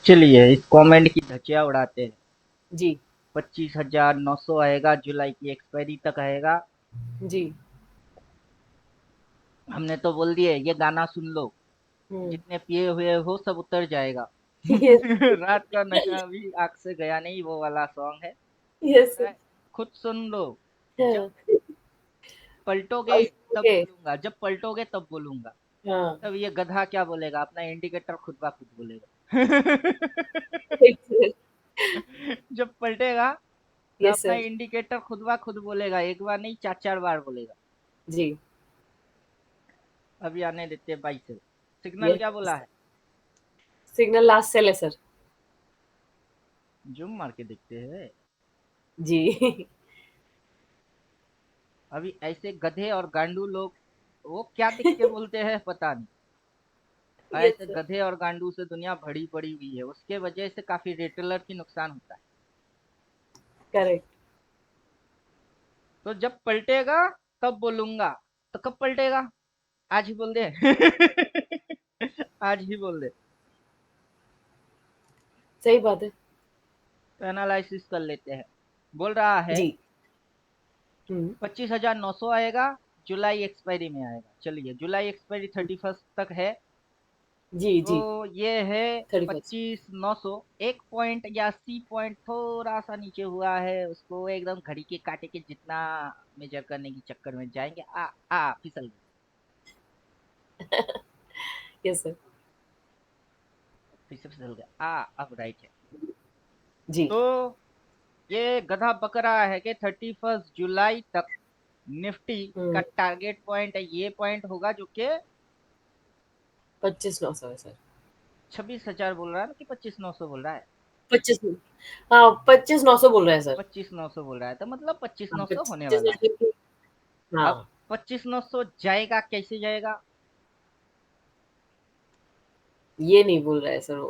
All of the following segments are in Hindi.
चलिए इस कमेंट की धज्जियां उड़ाते हैं। जी 25,900 आएगा, जुलाई की एक्सपायरी तक आएगा। जी। हमने तो बोल दिए ये गाना सुन लो, हम्म। जितने पिए हुए हो सब उतर जाएगा। यस। रात का नशा भी आँख से गया नहीं, वो वाला सॉन्ग है। Yes sir. है, खुद सुन लो। जब हाँ। पलटोगे तब ओके। बोलूंगा, जब पलटोगे तब बोलूंगा। हाँ। तब ये गधा क्या बोलेगा, अपना इंडिकेटर खुद ब खुद बोलेगा। ठीक सर। जब पलटेगा तो यस अपना सर। इंडिकेटर खुद ब खुद बोलेगा, एक बार नहीं चार चार बार बोलेगा। जी। अभी आने देते हैं 22 से। सिग्नल क्या यस। बोला है? सिग्नल लास्ट सेल है सर। जूम मार के देखते हैं। जी। अभी ऐसे गधे और गांडू लोग वो क्या देख के बोलते हैं पता नहीं। यस ऐसे सर। गधे और गांडू से दुनिया भरी पड़ी हुई है, उसके वजह से काफी रिटेलर की नुकसान होता है। करेक्ट। तो जब पलटेगा तब बोलूंगा। तो कब पलटेगा? आज ही बोल दे। आज ही बोल दे। सही बात है। तो एनालिसिस कर लेते हैं। बोल रहा है जी। हम्म। 25,900 आएगा, जुलाई एक्सपायरी में आएगा। चलिए जुलाई एक्सपायरी 31 तक है। जी तो जी। ये है 31st। 25,900। एक पॉइंट या सी पॉइंट थोड़ा सा नीचे हुआ है, उसको एकदम घड़ी के कांटे के जितना मेजर करने के चक्कर में जाएंगे। आ फिसल गए। Yes sir. फिर से फिसल गया। अब राइट है। जी। तो ये गधा बक रहा है कि 31 जुलाई तक निफ्टी का हम्म। टारगेट पॉइंट है, ये पॉइंट होगा जो कि 25,900 है सर। 26,000 बोल रहा है ना कि 25,900 बोल रहा है? 25। हाँ, 25,900 बोल रहे हैं सर। 25,900 बोल रहा है, तो मतलब पच्चीस हाँ, नौ सौ होने वाला है। 25,900। अब हाँ। 25,900 जाएगा, कैसे जाएगा? ये नहीं बोल रहा है सर वो।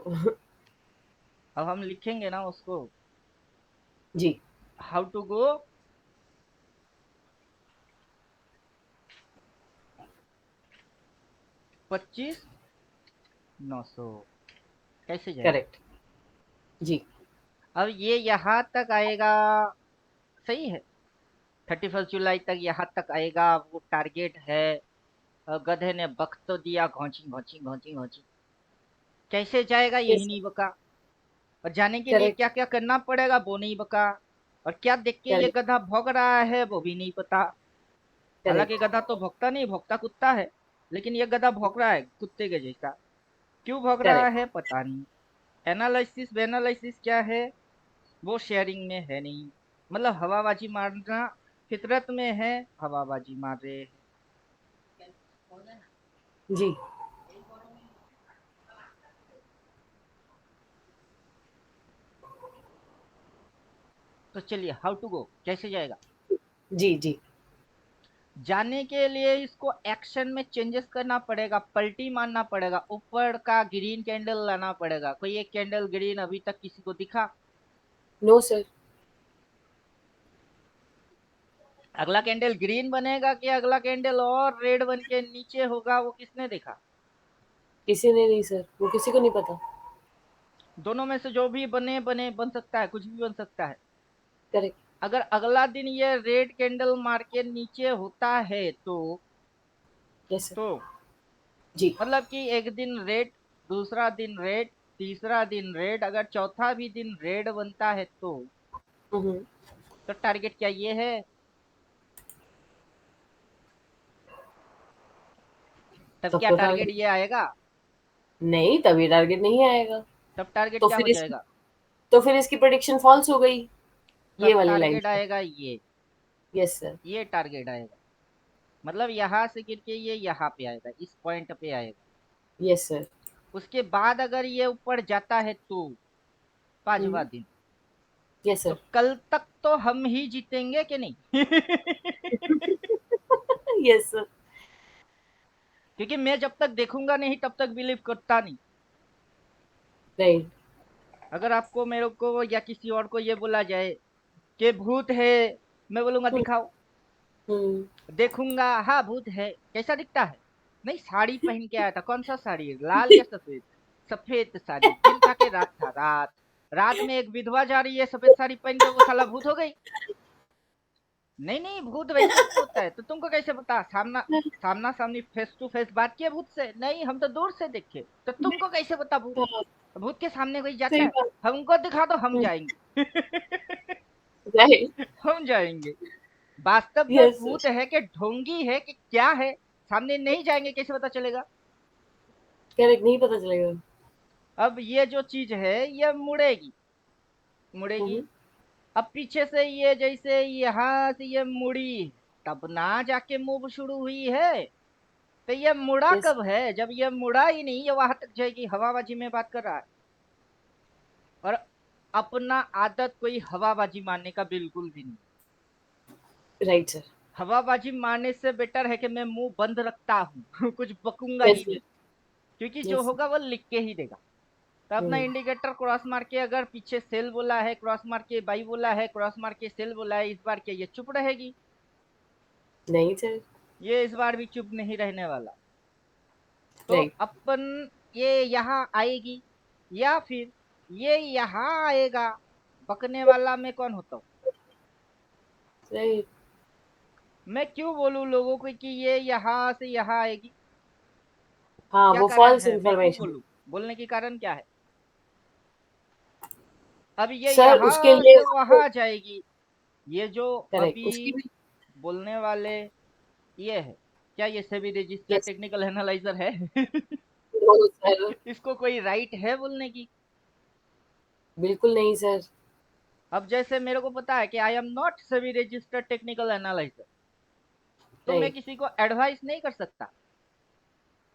अब हम लिखेंगे ना उसको। जी। How to go. 25,900 कैसे जाएगा? करेक्ट। जी। अब ये यहाँ तक आएगा, सही है। 31 जुलाई तक यहाँ तक आएगा, वो टारगेट है। गधे ने बक तो दिया, घोंची घोंची घोंची घोंची। कैसे जाएगा यस यही सर। नहीं बका। और जाने के लिए क्या करेक्ट। क्या करना पड़ेगा वो नहीं बका। और क्या देख के ये करेक्ट। गधा भौंक रहा है वो भी नहीं पता। हालांकि करेक्ट। गधा तो भौंकता नहीं, भौंकता कुत्ता है। लेकिन ये गधा भौंक रहा है कुत्ते के जैसा। क्यों भौंक रहा करेक्ट। है पता नहीं। एनालिसिस वेनालिसिस क्या है, वो शेयरिंग में है नहीं। मतलब हवाबाजी मारना फितरत में है, हवाबाजी मार रहे हैं। जी। तो चलिए हाउ टू गो कैसे जाएगा। जी जी। जाने के लिए इसको एक्शन में चेंजेस करना पड़ेगा, पलटी मारना पड़ेगा, ऊपर का ग्रीन कैंडल लाना पड़ेगा। कोई एक कैंडल ग्रीन अभी तक किसी को दिखा? No sir. अगला कैंडल ग्रीन बनेगा कि अगला कैंडल और रेड बन के नीचे होगा, वो किसने देखा? किसी ने नहीं सर, वो किसी को नहीं पता। दोनों में से जो भी बने बने बन सकता है, कुछ भी बन सकता है। करेक्ट। अगर अगला दिन ये रेड कैंडल मार के नीचे होता है यस सर। तो जी। मतलब कि एक दिन रेड, दूसरा दिन रेड, तीसरा दिन रेड, अगर चौथा भी दिन रेड बनता है हम्म। तो टारगेट क्या ये है? तब तब क्या तो टारगेट टारगेट। ये आएगा? नहीं, तभी टारगेट नहीं आएगा। तब टारगेट तो क्या फिर हो इसकी जाएगा? तो फिर इसकी प्रेडिक्शन फॉल्स हो गई। ये तब वाली लाइन टारगेट से। आएगा ये। Yes sir. ये टारगेट आएगा। मतलब यहाँ से गिर के ये यहाँ पे आएगा, इस पॉइंट पे आएगा। Yes sir. उसके बाद अगर ये ऊपर जाता है तो पांचवा हम्म। दिन, यस तो सर। कल तक तो हम ही जीतेंगे कि नहीं? Yes sir. क्योंकि मैं जब तक देखूंगा नहीं तब तक बिलीव करता नहीं। राइट। अगर आपको मेरे को या किसी और को ये बोला जाए कि भूत है, मैं बोलूंगा दिखाओ। हम्म। देखूंगा, हाँ भूत है। कैसा दिखता है? नहीं, साड़ी पहन के आया था। कौन सा साड़ी, लाल या सफेद? सफेद साड़ी। फिर था कि रात था, रात रात में एक विधवा जा रही है सफेद साड़ी पहन के, वो साला भूत हो गई। नहीं नहीं, भूत वैसे नहीं होता है। तो तुमको कैसे पता? सामना सामना सामनी फेस टू फेस बात किया भूत से? नहीं, हम तो दूर से देखे। तो तुमको कैसे पता भूत? हाँ, भूत के सामने कोई जाता सही है? बात। हमको दिखा दो, हम जाएंगे। राइट। हम जाएंगे। वास्तव में यस भूत सर। है कि ढोंगी है कि क्या है, सामने नहीं जाएंगे कैसे पता चलेगा? करेक्ट, नहीं पता चलेगा। अब ये जो चीज है ये मुड़ेगी, मुड़ेगी। हम्म। अब पीछे से ये जैसे यहाँ से ये मुड़ी, तब ना जाके मूव शुरू हुई है। तो ये मुड़ा यस। कब है? जब ये मुड़ा ही नहीं, ये वहां तक जाएगी। हवाबाजी में बात कर रहा है। और अपना आदत कोई हवाबाजी मारने का बिल्कुल भी नहीं। Right sir. हवाबाजी मारने से बेटर है कि मैं मुंह बंद रखता हूँ। कुछ बकूंगा यस ही सर। नहीं, क्योंकि जो यस। होगा वो लिख के ही देगा। तो अपना इंडिकेटर क्रॉस मार के, अगर पीछे सेल बोला है क्रॉस मार के बाई बोला है, क्रॉस मार के सेल बोला है, इस बार क्या ये चुप रहेगी? नहीं सर। ये इस बार भी चुप नहीं रहने वाला। तो राइट। अपन, ये यहाँ आएगी या फिर ये यहाँ आएगा, बकने वाला मैं कौन होता हूँ? राइट। मैं क्यों बोलूं लोगों को कि ये यहाँ से यहाँ आएगी? हाँ, क्या वो कारण फॉल्स है, मैं क्यों इंफॉर्मेशन। बोलूं? बोलने की कारण क्या है? अब ये सर उसके यहाँ लिए से वहां जाएगी। ये जो करेक्ट अभी उसकी भी। बोलने वाले ये है, क्या ये सभी रजिस्टर यस। टेक्निकल एनालाइजर है? No sir. इसको कोई राइट है बोलने की? बिल्कुल नहीं सर। अब जैसे मेरे को पता है कि आई एम नॉट सभी रजिस्टर टेक्निकल एनालाइजर, तो मैं राइट। किसी को एडवाइस नहीं कर सकता,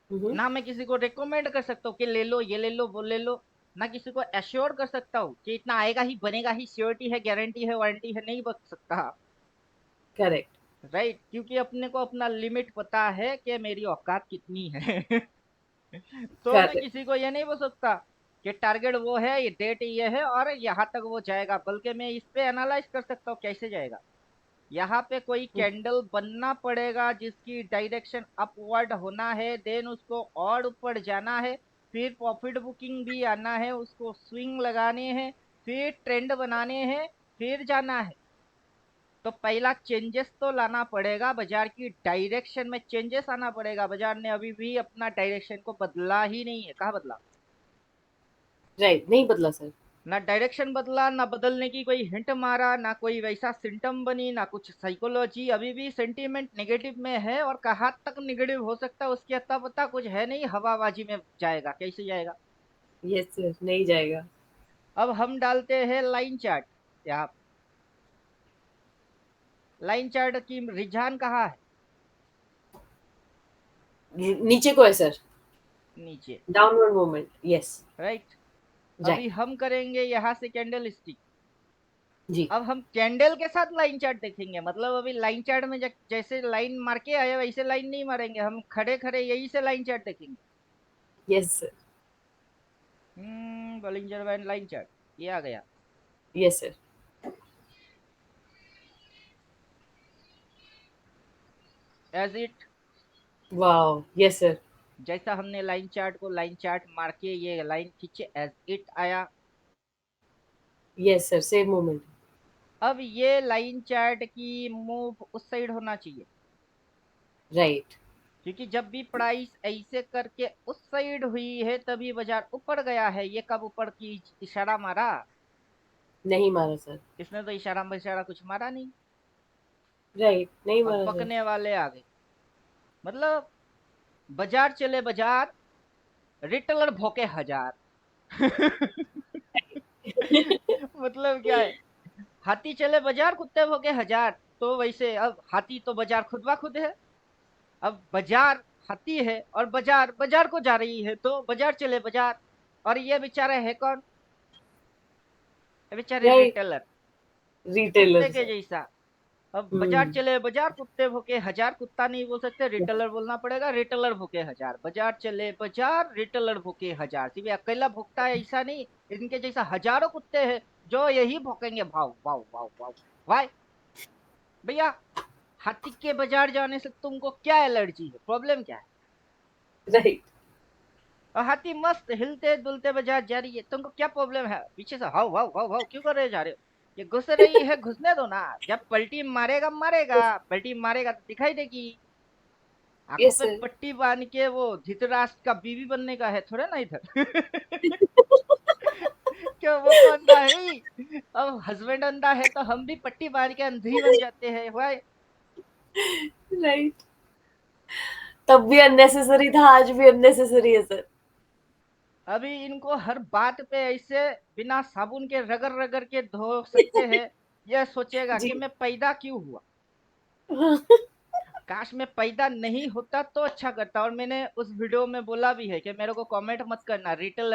ना मैं किसी को रिकमेंड कर सकता हूँ कि ले लो, ये ले लो, वो ले लो। ना किसी को एश्योर कर सकता हूँ कि इतना आएगा ही, बनेगा ही, श्योरिटी है, गारंटी है, वारंटी है, नहीं बन सकता। करेक्ट। राइट, क्योंकि अपने को अपना लिमिट पता है कि मेरी औकात कितनी है। तो मैं करेक्ट। किसी को ये नहीं बोल सकता कि टारगेट वो है, ये डेट ये है और यहाँ तक वो जाएगा, बल्कि मैं इस पे एनालाइज कर सकता हूँ कैसे जाएगा। यहाँ पे कोई कैंडल बनना पड़ेगा जिसकी डायरेक्शन अपवर्ड होना है, देन उसको और ऊपर जाना है, फिर प्रॉफिट बुकिंग भी आना है, उसको स्विंग लगाने हैं, फिर ट्रेंड बनाने हैं, फिर जाना है। तो पहला चेंजेस तो लाना पड़ेगा, बाजार की डायरेक्शन में चेंजेस आना पड़ेगा। बाजार ने अभी भी अपना डायरेक्शन को बदला ही नहीं है। कहाँ बदला? राइट, नहीं बदला सर। ना डायरेक्शन बदला, ना बदलने की कोई हिंट मारा, ना कोई वैसा सिम्टम बनी, ना कुछ साइकोलॉजी। अभी भी सेंटीमेंट नेगेटिव में है, और कहाँ तक नेगेटिव हो सकता है उसकी अता पता कुछ है नहीं। हवाबाजी में जाएगा, कैसे जाएगा? यस सर, नहीं जाएगा। अब हम डालते हैं लाइन चार्ट। यहाँ लाइन चार्ट की रुझान कहाँ है? नीचे को है सर। नीचे। Downward movement. यस। राइट। अभी राइट। हम करेंगे यहाँ से कैंडल स्टिक। जी। अब हम कैंडल के साथ लाइन चार्ट देखेंगे, मतलब अभी लाइन चार्ट में जैसे लाइन मार के आए वैसे लाइन नहीं मारेंगे, हम खड़े खड़े यही से लाइन चार्ट देखेंगे। Yes sir. Bollinger band line chart, ये आ गया। Yes sir. As it, wow, yes sir. जैसा हमने लाइन चार्ट को लाइन चार्ट मार के ये लाइन खींचे, एज इट आया। Yes sir, same movement. अब ये लाइन चार्ट की मूव उस साइड होना चाहिए, राइट। क्योंकि जब भी प्राइस ऐसे करके उस साइड हुई है तभी बाजार ऊपर गया है। ये कब ऊपर की इशारा मारा? नहीं मारा सर। इसने तो इशारा इशारा कुछ मारा नहीं। राइट, नहीं अब मारा सर। पकने वाले आ गए, मतलब बाजार चले बाजार, रिटेलर भोके हजार। मतलब क्या है? हाथी चले बाजार, कुत्ते भोके हजार। तो वैसे अब हाथी तो बाजार खुद ब खुद है। अब बाजार हाथी है और बाजार बाजार को जा रही है, तो बाजार चले बाजार। और ये बेचारे है कौन? ये बेचारे राइट। रिटेलर, कुत्ते रिटेलर के सर। जैसा। अब बाजार हम्म। चले बाजार, कुत्ते भूखे हजार। कुत्ता नहीं बोल सकते, रिटेलर बोलना पड़ेगा। रिटेलर भूखे हजार, बाजार चले बाजार, रिटेलर भूखे हजार। सिर्फ अकेला भूखता है ऐसा नहीं, इनके जैसा हजारों कुत्ते हैं जो यही भूखेंगे, भाव भाव भाव भाव। भाई भैया, हाथी के बाजार जाने से तुमको क्या एलर्जी है? प्रॉब्लम क्या है? राइट। और हाथी मस्त हिलते डुलते बजा जा रही है, तुमको क्या प्रॉब्लम है? पीछे से हाउ हाउ हाउ हाउ क्यों कर रहे जा रहे हो? ये घुस रही है, घुसने दो ना। जब पलटी मारेगा मारेगा, पलटी मारेगा तो दिखाई देगी। आंखों यस पे सर। पट्टी बांध के वो धृतराष्ट्र का बीवी बनने का है थोड़ा ना इधर। क्यों वो तो अंधा है ही। अब हस्बैंड अंधा है तो हम भी पट्टी बांध के अंधी बन जाते हैं भाई। राइट। तब भी अननेसेसरी था, आज भी अननेसेसरी है सर। अभी इनको हर बात पे ऐसे बिना साबुन के रगड़ रगड़ के धो सकते हैं। यह सोचेगा जी। कि मैं पैदा क्यों हुआ। काश मैं पैदा नहीं होता तो अच्छा करता। और मैंने उस वीडियो में बोला भी है कि मेरे को कमेंट मत करना, रिटल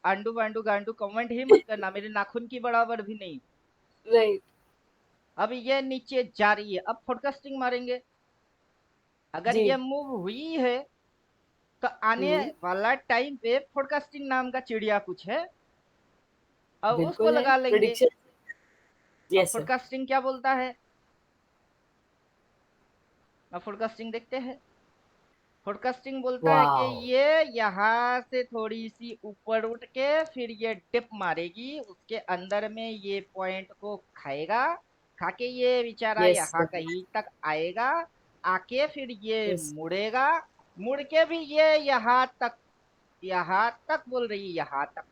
आंडू वांडू गांडू कमेंट ही मत करना, मेरे नाखून की बराबर भी नहीं। राइट। अब ये नीचे जा रही है, अब फोरकास्टिंग मारेंगे। अगर जी। ये मूव हुई है तो आने हम्म। वाला टाइम पे फोरकास्टिंग नाम का चिड़िया कुछ है, अब उसको बिल्कुल है लगा लेंगे। प्रिडिक्शन। अब यस सर। फोरकास्टिंग क्या बोलता है, अब फोरकास्टिंग देखते हैं। फोरकास्टिंग बोलता है कि वाओ। ये यहाँ से थोड़ी सी ऊपर उठ के फिर ये डिप मारेगी, उसके अंदर में ये पॉइंट को खाएगा। खा के ये बेचारा यस यहाँ सर। कहीं तक आएगा। आके फिर ये यस। मुड़ेगा। मुड़ के भी ये यहाँ तक बोल रही है, यहाँ तक।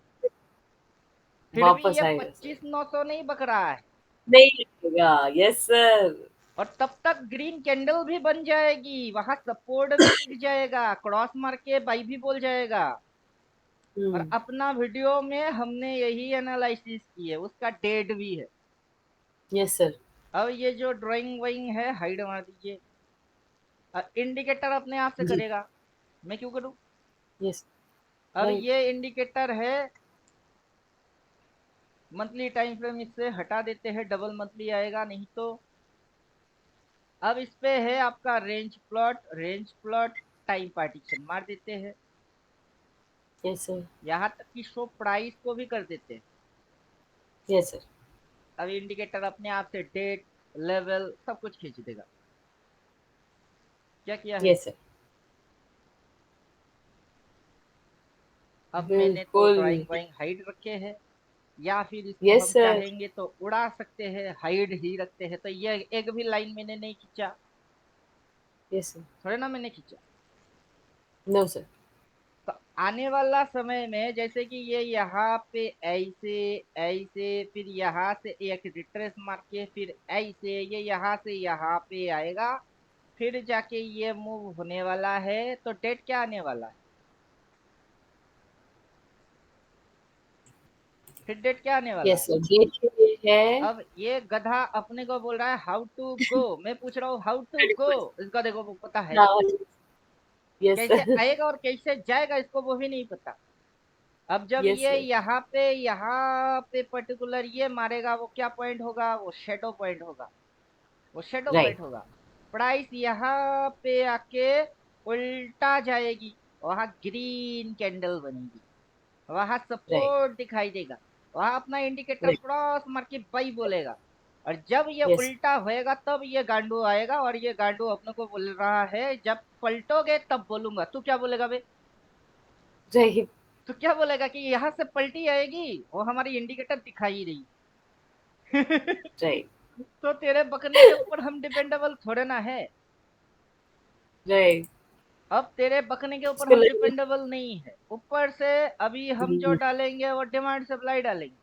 फिर भी वापस ये आएगा सर। 25,900 नहीं बक रहा है। नहीं लगेगा। Yes sir. और तब तक ग्रीन कैंडल भी बन जाएगी, वहां सपोर्ट भी दिख जाएगा, क्रॉस मार के बाई भी बोल जाएगा। और हम्म। अपना वीडियो में हमने यही एनालिसिस की है, उसका डेट भी है। Yes sir. अब ये जो ड्राइंग वाइंग है हाइड मार दीजिए। इंडिकेटर अपने आप से जी। करेगा, मैं क्यों करूं? यस। अब राइट। ये इंडिकेटर है मंथली टाइम फ्रेम, इससे हटा देते हैं, डबल मंथली आएगा नहीं तो। अब इस पे है आपका range plot, range plot time partition मार देते हैं। Yes sir. यहाँ तक कि शो प्राइस को भी कर देते हैं। Yes sir. अब इंडिकेटर अपने आप से डेट, लेवल सब कुछ खींच देगा। क्या किया है यस इसने? सर। अब मैंने तो बिल्कुल। ड्राइंग वाइंग हाइड रखे हैं। या फिर इसको यस हम सर। चाहेंगे तो उड़ा सकते हैं, हाइड ही रखते हैं। तो ये एक भी लाइन मैंने नहीं खींचा, यस सर। थोड़े ना मैंने खींचा। No sir. तो आने वाला समय में जैसे कि ये यहाँ पे ऐसे ऐसे फिर यहाँ से एक रिट्रेस मार के फिर ऐसे ये यहाँ से यहाँ पे आएगा, फिर जाके ये मूव होने वाला है। तो डेट क्या आने वाला है, फिर डेट क्या आने वाला यस है? सर, देखिए है। अब ये गधा अपने को बोल रहा है हाउ टू गो, मैं पूछ रहा हूँ हाउ टू गो। इसका देखो वो पता है नहीं, यस कैसे सर। आएगा और कैसे जाएगा इसको वो भी नहीं पता। अब जब यस ये सर। यहाँ पे पर्टिकुलर ये मारेगा, वो क्या पॉइंट होगा, वो शेडो पॉइंट होगा, वो शेडो पॉइंट राइट। होगा। प्राइस यहाँ पे आके उल्टा जाएगी, वहां ग्रीन कैंडल बनेगी, वहां राइट। सपोर्ट दिखाई देगा, वहां अपना इंडिकेटर राइट। क्रॉस मार के बाई बोलेगा। और जब ये यस। उल्टा होएगा तब ये गांडू आएगा, और ये गांडू अपने को बोल रहा है जब पलटोगे तब बोलूंगा। तू क्या बोलेगा बे? राइट। तू क्या बोलेगा कि यहाँ से पलटी आएगी, वो हमारी इंडिकेटर दिखाई रही। राइट। तो तेरे बकने के ऊपर हम डिपेंडेबल थोड़े ना है। राइट। अब तेरे बकने के ऊपर इसको हम लगे। डिपेंडेबल नहीं है। ऊपर से अभी हम जो हम्म। डालेंगे वो डिमांड सप्लाई डालेंगे।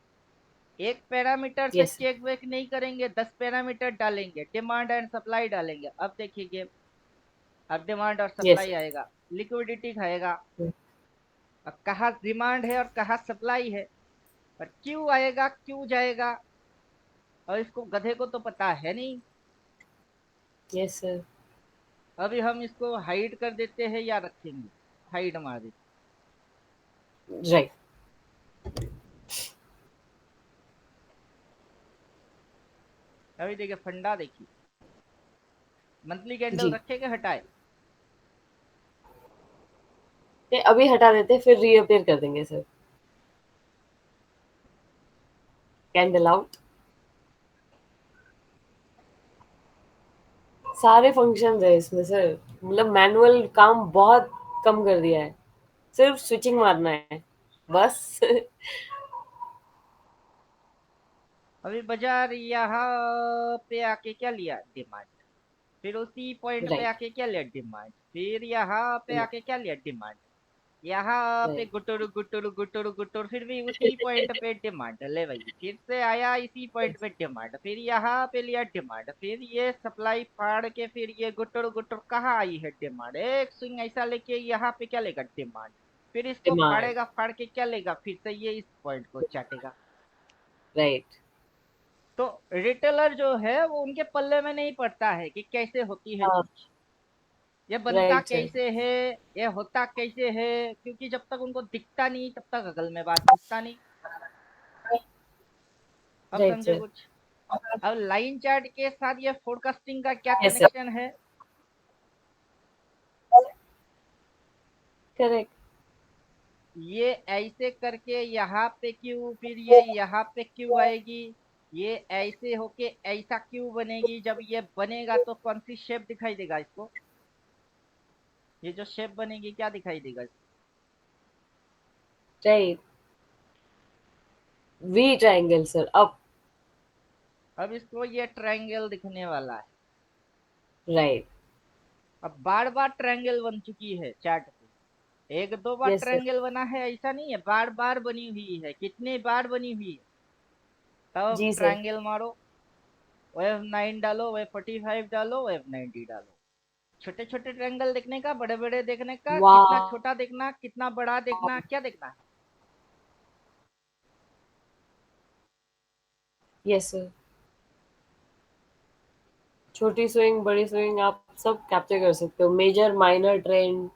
एक पैरामीटर से यस। चेक वेक नहीं करेंगे, 10 पैरामीटर डालेंगे, डिमांड एंड सप्लाई डालेंगे। अब देखिए, अब डिमांड और यस। सप्लाई आएगा, लिक्विडिटी खाएगा। अब कहाँ डिमांड है और कहाँ सप्लाई है, और क्यों आएगा क्यों जाएगा, और इसको गधे को तो पता है नहीं। Yes sir. अभी हम इसको हाइड कर देते हैं या रखेंगे, हाइड मार देते राइट। हैं। अभी देखिए फंडा देखिए, मंथली कैंडल जी। रखे के हटाए? ये अभी हटा देते फिर रीअपीयर कर देंगे सर। Candle out. सारे फंक्शंस है इसमें सर, मतलब मैनुअल काम बहुत कम कर दिया है। सिर्फ स्विचिंग मारना है बस। अभी बाजार यहाँ पे आके क्या लिया, डिमांड। फिर उसी पॉइंट पे राइट। आके क्या लिया, डिमांड। फिर यहाँ पे आके क्या लिया, डिमांड। यहाँ पे राइट। गुटुर गुटुर गुटुर गुटुर, फिर भी उसी पॉइंट पे डिमांड ले भाई, फिर से आया इसी पॉइंट पे डिमांड, फिर यहाँ पे लिया डिमांड, फिर ये सप्लाई फाड़ के फिर ये गुटुर गुटुर कहाँ आई है डिमांड, एक स्विंग ऐसा लेके यहाँ पे क्या लेगा, डिमांड। फिर इसको डिमांड। फाड़ेगा, फाड़ के क्या लेगा, फिर से ये इस पॉइंट को चाटेगा। राइट। तो रिटेलर जो है वो उनके पल्ले में नहीं पड़ता है कि कैसे होती है हाँ। चीज, ये बनता राइट सर। कैसे है, ये होता कैसे है, क्योंकि जब तक उनको दिखता नहीं तब तक अकल में बात घुसता नहीं। अब राइट समझे सर। कुछ। अब लाइन चार्ट के साथ ये फोरकास्टिंग का क्या यस सर। कनेक्शन है। करेक्ट। ये ऐसे करके यहाँ पे क्यों, फिर ये यहाँ पे क्यों आएगी, ये ऐसे होके ऐसा क्यों बनेगी, जब ये बनेगा तो कौन सी शेप दिखाई देगा इसको, ये जो शेप बनेगी क्या दिखाई देगा इसको? राइट। वी ट्रायंगल सर अब। अब इसको ये ट्रायंगल दिखने वाला है। राइट। अब बार बार ट्रायंगल बन चुकी है चार्ट पे, एक दो बार यस सर। ट्रायंगल बना है ऐसा नहीं है, बार बार बनी हुई है, कितने बार बनी हुई है। तब जी सर। ट्रायंगल मारो, वेव 9 डालो, वेव 45 डालो, वेव 90 डालो। छोटे छोटे ट्रायंगल देखने का, बड़े बड़े देखने का, कितना वाह। छोटा देखना, कितना बड़ा देखना, क्या देखना है। Yes sir. छोटी स्विंग बड़ी स्विंग आप सब कैप्चर कर सकते हो, मेजर माइनर ट्रेंड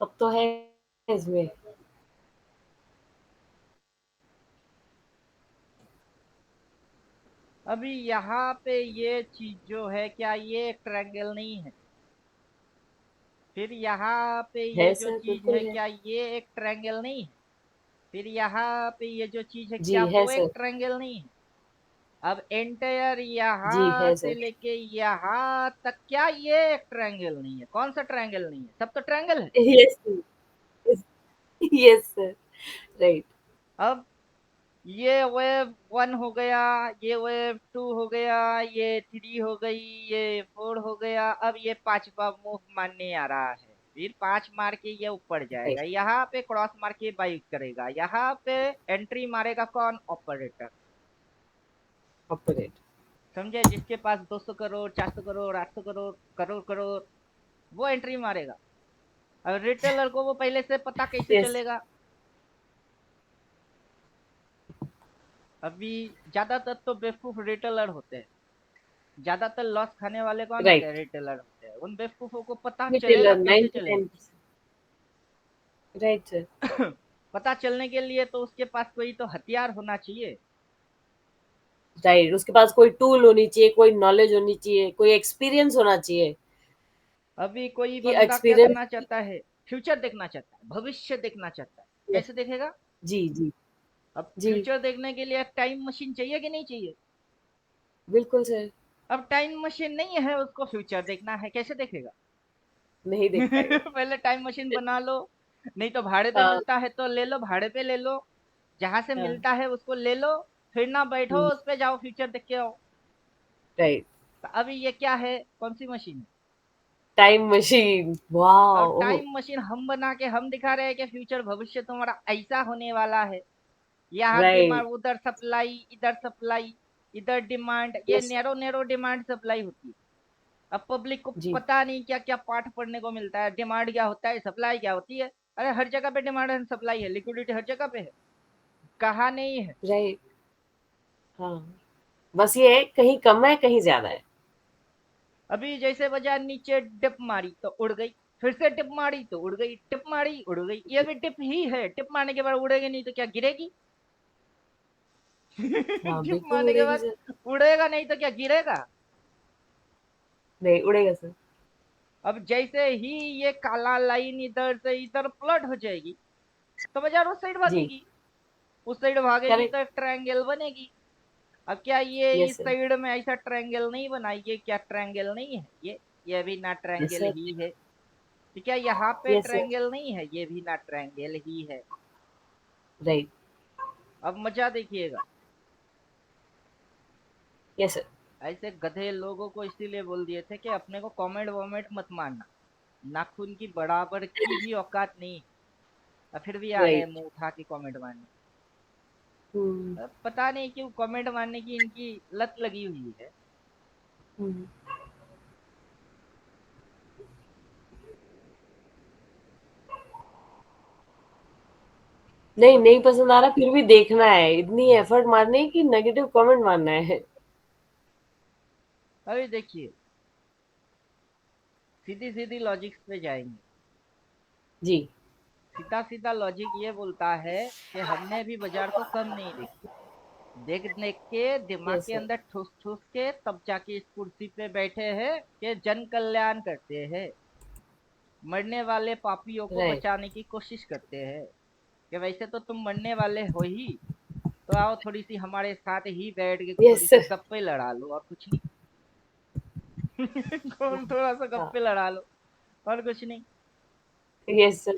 अब तो है इसमें। अभी यहाँ पे ये चीज जो है, क्या ये एक ट्रायंगल नहीं है। फिर यहाँ पे ये है जो सर चीज बिल्कुल है, है। क्या ये एक ट्रायंगल नहीं है। फिर यहाँ पे ये जो चीज है, जी क्या है वो एक सर। ट्रायंगल नहीं है। अब एंटायर जी यहाँ है से सर। लेके यहाँ तक, क्या ये एक ट्रायंगल नहीं है, कौन सा ट्रायंगल नहीं है, सब तो ट्रायंगल है। Yes sir. Yes sir. Right. अब ये वेव 1 हो गया, ये वेव 2 हो गया, ये 3 हो गई, ये 4 हो गया, अब ये पांचवा मूव मारने आ रहा है, फिर 5 मार के ये ऊपर जाएगा, राइट। यहाँ पे क्रॉस मार के बाई करेगा, यहाँ पे एंट्री मारेगा कौन, ऑपरेटर। ऑपरेट। समझे, जिसके पास 200 करोड़, 400 करोड़, 800 करोड़, करोड़ करोड़, वो एंट्री मारेगा। अब रिटेलर को वो पहले से पता कैसे यस। चलेगा। अभी ज्यादातर तो बेवकूफ रिटेलर होते हैं, ज्यादातर लॉस खाने वाले कौन होते हैं, राइट। रिटेलर होते हैं, उन बेवकूफों को पता चलेगा रिटेलर कैसे 9 to चलेगा। 10%। Right sir. पता चलने के लिए तो उसके पास कोई तो हथियार होना चाहिए। राइट, उसके पास कोई टूल होनी चाहिए, कोई नॉलेज होनी चाहिए, कोई एक्सपीरियंस होना चाहिए अभी कोई कि बंदा क्या एक्सपीरियंस। करना चाहता है, फ्यूचर देखना चाहता है, भविष्य देखना चाहता है, कैसे देखेगा। जी जी। अब जी फ्यूचर देखने के लिए टाइम मशीन चाहिए कि नहीं चाहिए। बिल्कुल सर। अब टाइम मशीन नहीं है, उसको फ्यूचर देखना है, कैसे देखेगा। नहीं देख पाएगा। पहले टाइम मशीन बना लो, नहीं तो भाड़े पे हाँ। मिलता है तो ले लो, भाड़े पे ले लो, जहां से हाँ। मिलता है उसको ले लो, फिर ना बैठो हम्म। उस पे, जाओ फ्यूचर देख के आओ। राइट। तो अभी ये क्या है, कौन सी मशीन है। टाइम मशीन और वाओ। टाइम मशीन हम बना के हम दिखा रहे हैं कि फ्यूचर भविष्य तुम्हारा ऐसा होने वाला है, यहाँ राइट। डिमांड, उधर सप्लाई, इधर सप्लाई, इधर डिमांड, ये yes. Narrow narrow demand supply होती है। अब पब्लिक को जी। पता नहीं क्या क्या पाठ पढ़ने को मिलता है, डिमांड क्या होता है, सप्लाई क्या होती है। अरे हर जगह पे डिमांड एंड सप्लाई है, लिक्विडिटी हर जगह पे है, कहा नहीं है। राइट। हाँ। बस ये है, कहीं कम है कहीं ज्यादा है। अभी जैसे बाजार नीचे टिप मारी तो उड़ गई, फिर से टिप मारी तो उड़ गई, टिप मारी उड़ गई, ये भी टिप ही है, टिप मारने के बाद उड़ेगी नहीं तो क्या गिरेगी। हाँ टिप बिल्कुल मारने के उड़ेगी बाद सर। उड़ेगा नहीं तो क्या गिरेगा। नहीं उड़ेगा सर। अब जैसे ही ये काला लाइन इधर से इधर प्लट हो जाएगी, तो बाजार उस साइड जी। भागेगी, उस साइड भागेगी करेक्ट। तो ट्रायंगल बनेगी। अब क्या ये यस इस सर। साइड में ऐसा ट्रायंगल नहीं बना, ये क्या ट्रायंगल नहीं है ये भी ना यस ट्रायंगल सर। ही है। तो क्या यहाँ पे यस सर, ट्रायंगल नहीं है? ये भी ना ट्रायंगल ही है। राइट, अब मजा देखिएगा। यस सर, ऐसे गधे लोगों को इसीलिए बोल दिए थे कि अपने को कमेंट वमेंट मत मारना, नाखून की बराबर की भी औकात नहीं, और फिर भी आ गए राइट। मुंह उठा के कमेंट मारने। हुँ, अब पता नहीं क्यों कमेंट मारने की इनकी लत लगी हुई है। हुँ। नहीं, अब नहीं पसंद आ रहा फिर भी देखना है, इतनी एफर्ट मारनी है कि नेगेटिव कमेंट मारना है। अभी देखिए, सीधी सीधी लॉजिक्स पे जाएंगे। जी, सीधा सीधा लॉजिक ये बोलता है कि हमने अभी बाजार को कम नहीं देखा, देख देख के दिमाग यस के सर, अंदर ठूस ठूस के तब जाके इस कुर्सी पे बैठे हैं कि जन कल्याण करते हैं, मरने वाले पापियों को राइट, बचाने की कोशिश करते हैं। कि वैसे तो तुम मरने वाले हो ही, तो आओ थोड़ी सी हमारे साथ ही बैठ के यस थोड़ी सी सर, गप्पे लड़ा लो और कुछ नहीं। कौन थोड़ा सा हाँ, गप्पे लड़ा लो और कुछ नहीं। यस सर,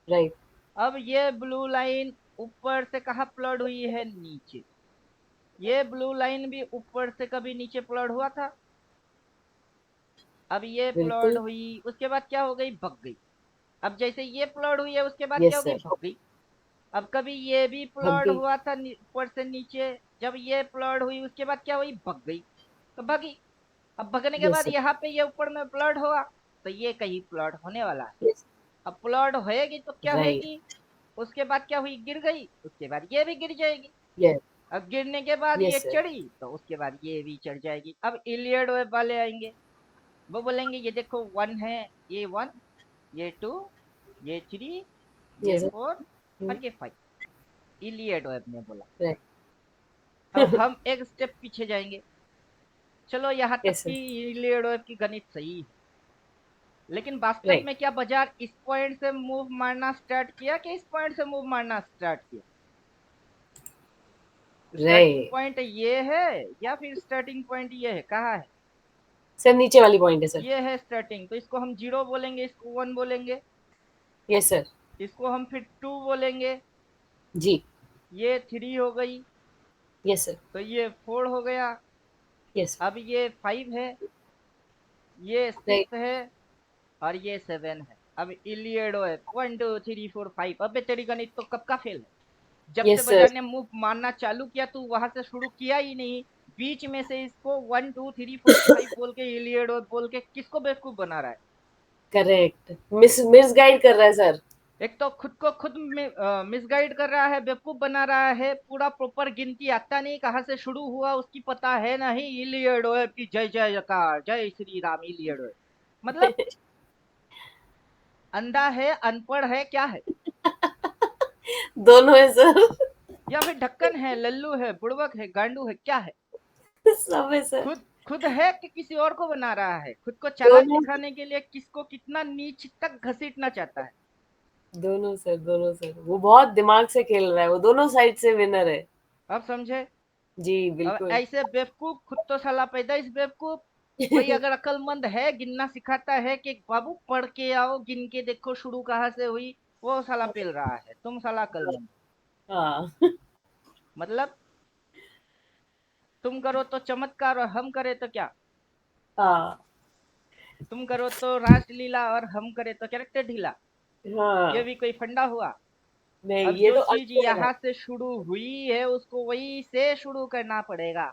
राइट, अब ये ब्लू लाइन ऊपर से कहाँ प्लॉट हुई है? नीचे। ये ब्लू लाइन भी ऊपर से कभी नीचे प्लॉट हुआ था? अब ये प्लॉट बिल्कुल, हुई, उसके बाद क्या हो गई? भग गई। अब जैसे ये प्लॉट हुई है उसके बाद क्या यस हो गई? सर, भग गई। अब कभी ये भी भग प्लॉट गई, हुआ था ऊपर से नीचे, जब ये प्लॉट हुई उसके बाद क्या हुई? भग गई। तो भगी। अब भगने के यस बाद सर, यहाँ पे ये ऊपर में प्लॉट हुआ, तो ये कहीं प्लॉट होने वाला है। यस, अब प्लॉट होएगी तो क्या राइट, होएगी? उसके बाद क्या हुई? गिर गई, उसके बाद ये भी गिर जाएगी। यस, अब गिरने के बाद ये यस सर, चढ़ी तो उसके बाद ये भी चढ़ जाएगी। अब इलियड वेब वाले आएंगे, वो बोलेंगे ये देखो वन है, ये वन, ये टू, ये थ्री, ये यस सर, फोर, हुँ, और ये फाइव। इलियड वेब ने बोला। राइट, अब हम एक स्टेप पीछे जाएंगे। चलो यहाँ तक यस कि सर, इलियड वेब की गणित सही है, लेकिन वास्तव राइट, में क्या बाजार इस पॉइंट से मूव मारना स्टार्ट किया कि इस पॉइंट से मूव मारना स्टार्ट किया? स्टार्टिंग राइट, पॉइंट ये है या फिर स्टार्टिंग पॉइंट ये है? कहाँ है? सर नीचे वाली पॉइंट है सर, ये है स्टार्टिंग, तो इसको हम जीरो बोलेंगे, इसको वन बोलेंगे, यस सर, इसको हम फिर टू बोलेंगे, जी, ये थ्री हो गई, यस सर, तो ये फोर हो गया, यस, अब ये फाइव है, ये राइट, सिक्स है, और ये सेवन है। अब इलियडो है, one two three four five. अबे तेरी गणित तो कब का फेल है? जब से यस सर, बाजार ने मूव मारना चालू किया तू वहां से शुरू किया ही नहीं। बीच में से इसको one two three four five बोल के इलियडो बोल के किसको बेवकूफ बना रहा है? करेक्ट, मिसगाइड कर रहा है सर, एक तो खुद को खुद मिसगाइड कर रहा है, बेवकूफ बना रहा है, पूरा प्रॉपर गिनती आता नहीं कहाँ से शुरू हुआ उसकी पता है नहीं। इलियड की जय जयकार, जय श्री राम इलियड। मतलब अंधा है, अनपढ़ है, क्या है? दोनों है सर, या फिर ढक्कन है, लल्लू है, बुड़बक है, गांडू है, क्या है? सब है सर, खुद खुद है कि किसी और को बना रहा है? खुद को चालाक दोनों, दिखाने के लिए किसको कितना नीच तक घसीटना चाहता है? दोनों सर, दोनों सर, वो बहुत दिमाग से खेल रहा है, वो दोनों साइड से विनर है, अब समझे? जी अब बिल्कुल, ऐसे बेवकूफ, खुद तो साला पैदाइश बेवकूफ, कोई अगर अक्लमंद है गिनना सिखाता है कि बाबू पढ़ के आओ, गिन के देखो शुरू कहाँ से हुई, वो साला पेल रहा है, तुम साला अक्लमंद। हाँ, मतलब तुम करो तो चमत्कार और हम करे तो क्या? हाँ, तुम करो तो रासलीला और हम करे तो कैरेक्टर ढीला। ये हाँ, भी कोई फंडा हुआ? नहीं अब ये जो तो चीज अनफेयर है, यहाँ से शुरू हुई है उसको वही से शुरू करना पड़ेगा।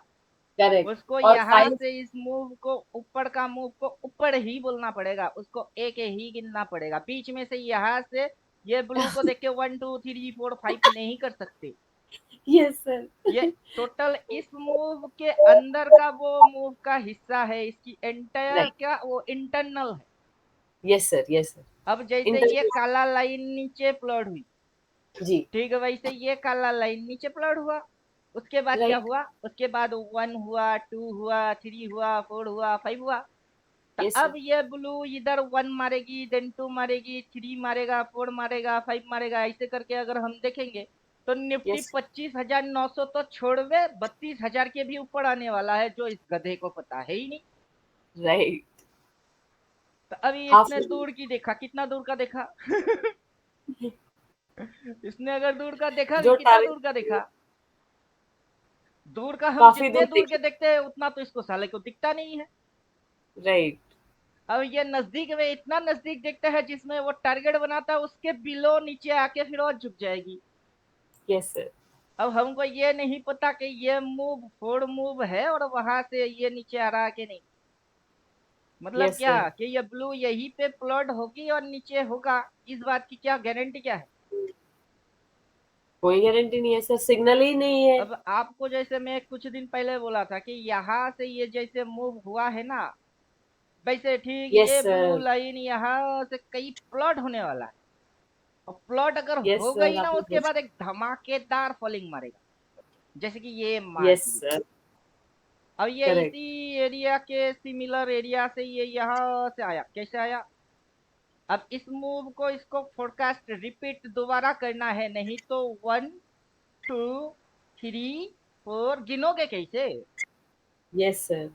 करेक्ट, उसको और यहाँ फाइव, से इस मूव को, ऊपर का मूव को ऊपर ही बोलना पड़ेगा, उसको एक ही गिनना पड़ेगा। बीच में से यहाँ से ये ब्लू को देख के one two three four five नहीं कर सकते। यस सर, ये टोटल इस मूव के अंदर का वो मूव का हिस्सा है, इसकी एंटायर राइट, क्या वो इंटरनल है। यस सर, यस सर, अब जैसे ये इंटरव्यू, काला लाइन नीचे प्लॉट हुई, जी, ठीक है, वैसे ये काला लाइन नीचे प्लॉट हुआ। उसके बाद क्या राइट, हुआ? उसके बाद वन हुआ, टू हुआ, थ्री हुआ, फोर हुआ, फाइव हुआ। तो यस अब सर, ये ब्लू इधर वन मारेगी, देन टू मारेगी, थ्री मारेगा, फोर मारेगा, फाइव मारेगा, ऐसे करके अगर हम देखेंगे तो निफ्टी यस, 25,900 तो छोड़वे 32,000 के भी ऊपर आने वाला है, जो इस गधे को पता है ही नहीं। राइट, तो अभी हाफ इसने दूर की देखा, कितना दूर का देखा? इसने अगर दूर का देखा भी, जो कितना दूर का टारगेट देखा? दूर का हम काफी जितने दूर दूर देखे। के देखते हैं उतना तो इसको साले को दिखता नहीं है। राइट। अब ये नजदीक में इतना नजदीक देखता है, जिसमें वो टारगेट बनाता है उसके बिलो नीचे आके फिर और झुक जाएगी। Yes sir. अब हमको ये नहीं पता कि ये मूव फोर्ड मूव है और वहां से ये नीचे आ रहा कि नहीं। मतलब यस क्या सर। कि ये ब्लू यहीं पे प्लॉट होगी और नीचे होगा, इस बात की क्या गारंटी क्या है? कोई गारंटी नहीं है सर, सिग्नल ही नहीं है। अब आपको जैसे मैं कुछ दिन पहले बोला था कि यहाँ से ये जैसे मूव हुआ है ना, वैसे ठीक यस ये ब्लू सर। लाइन यहाँ से कई प्लॉट होने वाला है। और प्लॉट अगर यस हो सर, गई ना, आपने उसके कुछ। बाद एक धमाकेदार फॉलिंग मारेगा, जैसे कि ये मार यस दी। सर। अब ये करेक्ट। इसी एरिया के सिमिलर एरिया से ये यहाँ से आया, कैसे आया? अब इस मूव को इसको फोरकास्ट रिपीट दोबारा करना है, नहीं तो 1 2 3 4 गिनोगे कैसे? Yes sir.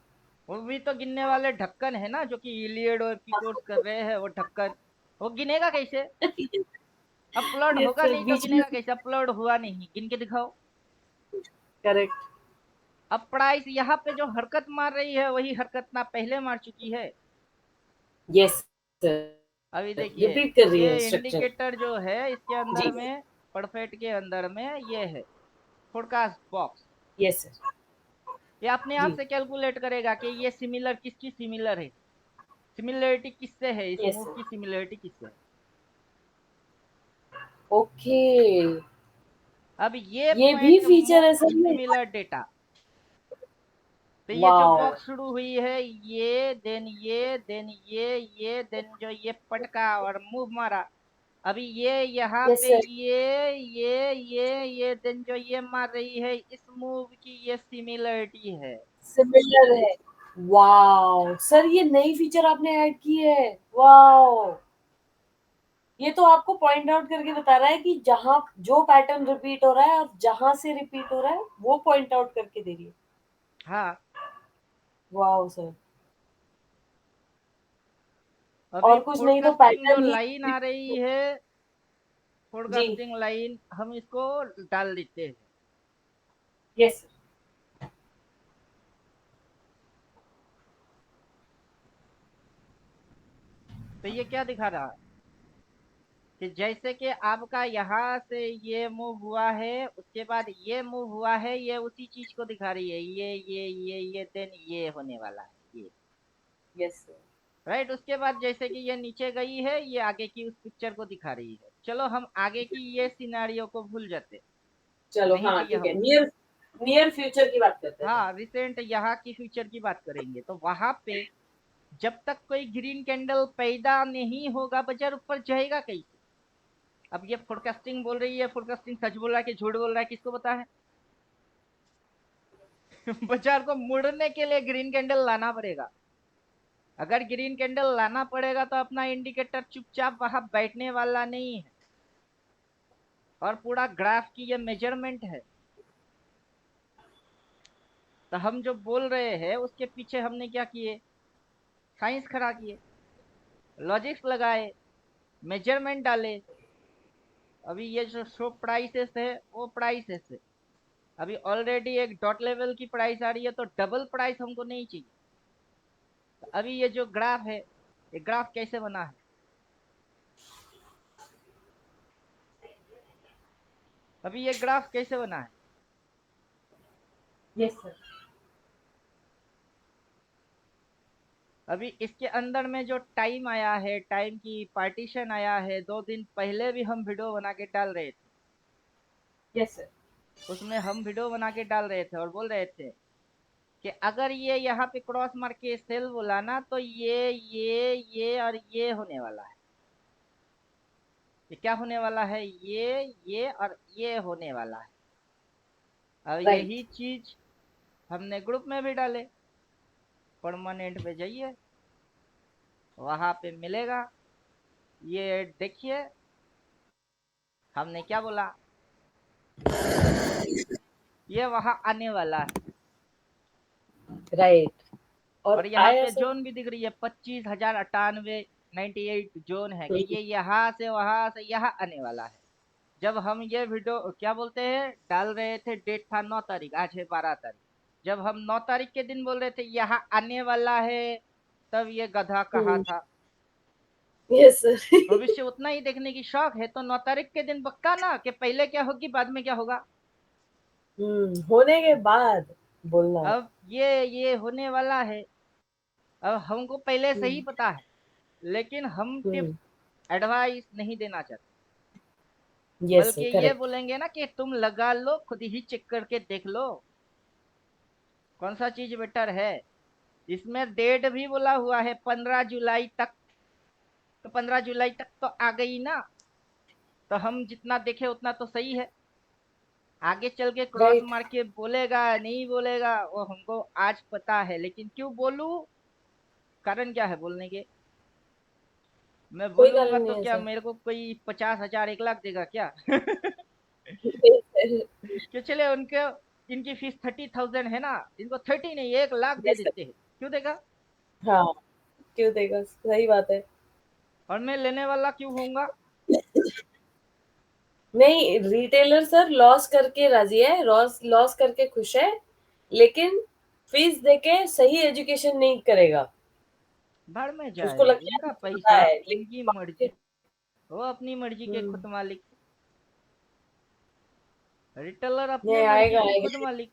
वो भी तो गिनने वाले ढक्कन है ना, जो कि इलियड और कीकोर्स कर रहे हैं, वो ढक्कन वो गिनेगा कैसे? अपलोड यस होगा सर, नहीं तो बीच में। गिनेगा कैसे? अपलोड हुआ नहीं, गिन के दिखाओ। करेक्ट। अब प्राइस यहाँ पे जो हरकत मार रही है वही हरकत ना पहले मार चुकी है। Yes sir. अभी देखिए, रिपीट कर रही ये है स्ट्रक्चर। इंडिकेटर जो है इसके अंदर जी। में, परफेक्ट के अंदर में ये है फोरकास्ट बॉक्स। Yes sir. ये अपने आप जी। से कैलकुलेट करेगा कि ये सिमिलर किसकी सिमिलर है, सिमिलरिटी किससे है, इस यस मूव सर। की सिमिलरिटी किससे है। ओके। अब ये ये भी पॉइंट फीचर है मोस्ट सर में। Similar data. तो ये जो वाओ। बॉक्स शुरू हुई है, ये देन ये देन ये देन जो ये पटका और मूव मारा। अभी ये यहाँ यस पे सर। ये देन जो ये मार रही है, इस मूव की ये सिमिलरिटी है। सिमिलर है। वाओ सर, ये नई फीचर आपने ऐड की है। वाओ। ये तो आपको पॉइंट आउट करके बता रहा है कि जहां जो पैटर्न रिपीट हो रहा है और जहां से रिपीट हो रहा है वो पॉइंट आउट करके दे रही है। हाँ। Wow sir. अभी और कुछ नहीं तो फोरकास्टिंग जो पैटर्न ही। लाइन आ रही है, जी। फोरकास्टिंग लाइन हम इसको डाल देते हैं। यस। तो ये क्या दिखा रहा है कि जैसे कि आपका यहाँ से ये मूव हुआ है, उसके बाद ये मूव हुआ है, ये उसी चीज को दिखा रही है, ये देन ये होने वाला है ये। Yes sir. राइट, उसके बाद जैसे कि ये नीचे गई है, ये आगे की उस पिक्चर को दिखा रही है। चलो हम आगे की ये सिनारियो को भूल जाते, चलो नहीं हाँ चाहिए ठीक है, हमको। नियर नियर फ्यूचर की बात करते हैं। हाँ, रिसेंट यहाँ की फ्यूचर की बात करेंगे, तो वहां पे जब तक कोई ग्रीन कैंडल पैदा नहीं होगा, बाजार ऊपर जाएगा कैसे? अब ये फोरकास्टिंग बोल रही है, फोरकास्टिंग सच बोल रहा है कि झूठ बोल रहा है, किसको पता है? बाजार को मुड़ने के लिए ग्रीन कैंडल लाना पड़ेगा। अगर ग्रीन कैंडल लाना पड़ेगा तो अपना इंडिकेटर चुपचाप वहां बैठने वाला नहीं है, और पूरा ग्राफ की ये मेजरमेंट है। तो हम जो बोल रहे हैं उसके पीछे हमने क्या किए, साइंस खड़ा किए, लॉजिक्स लगाए, मेजरमेंट डाले। अभी ये जो शो प्राइसेस है वो प्राइसेस है, अभी ऑलरेडी एक डॉट लेवल की प्राइस आ रही है, तो डबल प्राइस हमको नहीं चाहिए। तो अभी ये जो ग्राफ है, ये ग्राफ कैसे बना है? अभी ये ग्राफ कैसे बना है? Yes sir. अभी इसके अंदर में जो टाइम आया है, टाइम की पार्टीशन आया है, 2 दिन पहले भी हम वीडियो बना के डाल रहे थे। Yes sir. उसमें हम वीडियो बना के डाल रहे थे और बोल रहे थे कि अगर ये यहाँ पे क्रॉस मार के सेल बोला ना, तो ये और ये होने वाला है। ये क्या होने वाला है? ये और ये होने वाला है। और राइट। यही चीज हमने ग्रुप में भी डाले। परमानेंट पे जाइए, वहां पे मिलेगा। ये देखिए, हमने क्या बोला, ये वहां आने वाला है। राइट। और और यहाँ आया पे सर। जोन भी दिख रही है 25,098, 98 जोन है कि ये यहाँ से वहां से यहाँ आने वाला है। जब हम ये वीडियो क्या बोलते हैं डाल रहे थे, डेट था 9 तारीख, आज है 12 तारीख। जब हम 9 तारीख के दिन बोल रहे थे यहाँ आने वाला है, तब ये गधा कहा था। Yes sir. भविष्य उतना ही देखने की शौक है तो 9 तारीख के दिन पक्का ना कि पहले क्या होगी बाद में क्या होगा। होने के बाद बोलना है। अब ये होने वाला है। अब हमको पहले से ही हम्म पता है, लेकिन हम टिप हम्म एडवाइस नहीं देना चाहते, यस बल्कि सर, ये करेक्ट। बोलेंगे ना कि तुम लगा लो, खुद ही चेक करके देख लो कौन सा चीज बेटर है। इसमें डेट भी बोला हुआ है 15 जुलाई तक, तो 15 जुलाई तक तो आ गई ना, तो हम जितना देखे उतना तो सही है। आगे चल के क्रॉस राइट। मार के बोलेगा नहीं बोलेगा वो हमको आज पता है, लेकिन क्यों बोलूं, कारण क्या है बोलने के। मैं कोई बोलूंगा कारण तो नहीं है क्या सर। मेरे को कोई 50,000 1 लाख देगा क्या? यस कि चले उनके, इनकी फीस 30,000 है ना, इनको 30 नहीं 1 लाख दे सर। देते हैं, क्यों देगा? हाँ, क्यों देगा, सही बात है। और मैं लेने वाला क्यों होऊंगा? नहीं, रिटेलर सर लॉस करके राजी है, लॉस लॉस करके खुश है, लेकिन फीस देके सही एजुकेशन नहीं करेगा। भाड़ में उसको जाए, लगता है इनका मुझे पता पैसा, है, इनकी लेकिन मर्जी, वो अपनी मर्जी के हम्म खुद मालिक। रिटेलर अपने नहीं, मर्जी आएगा के खुद आएगा। मालिक।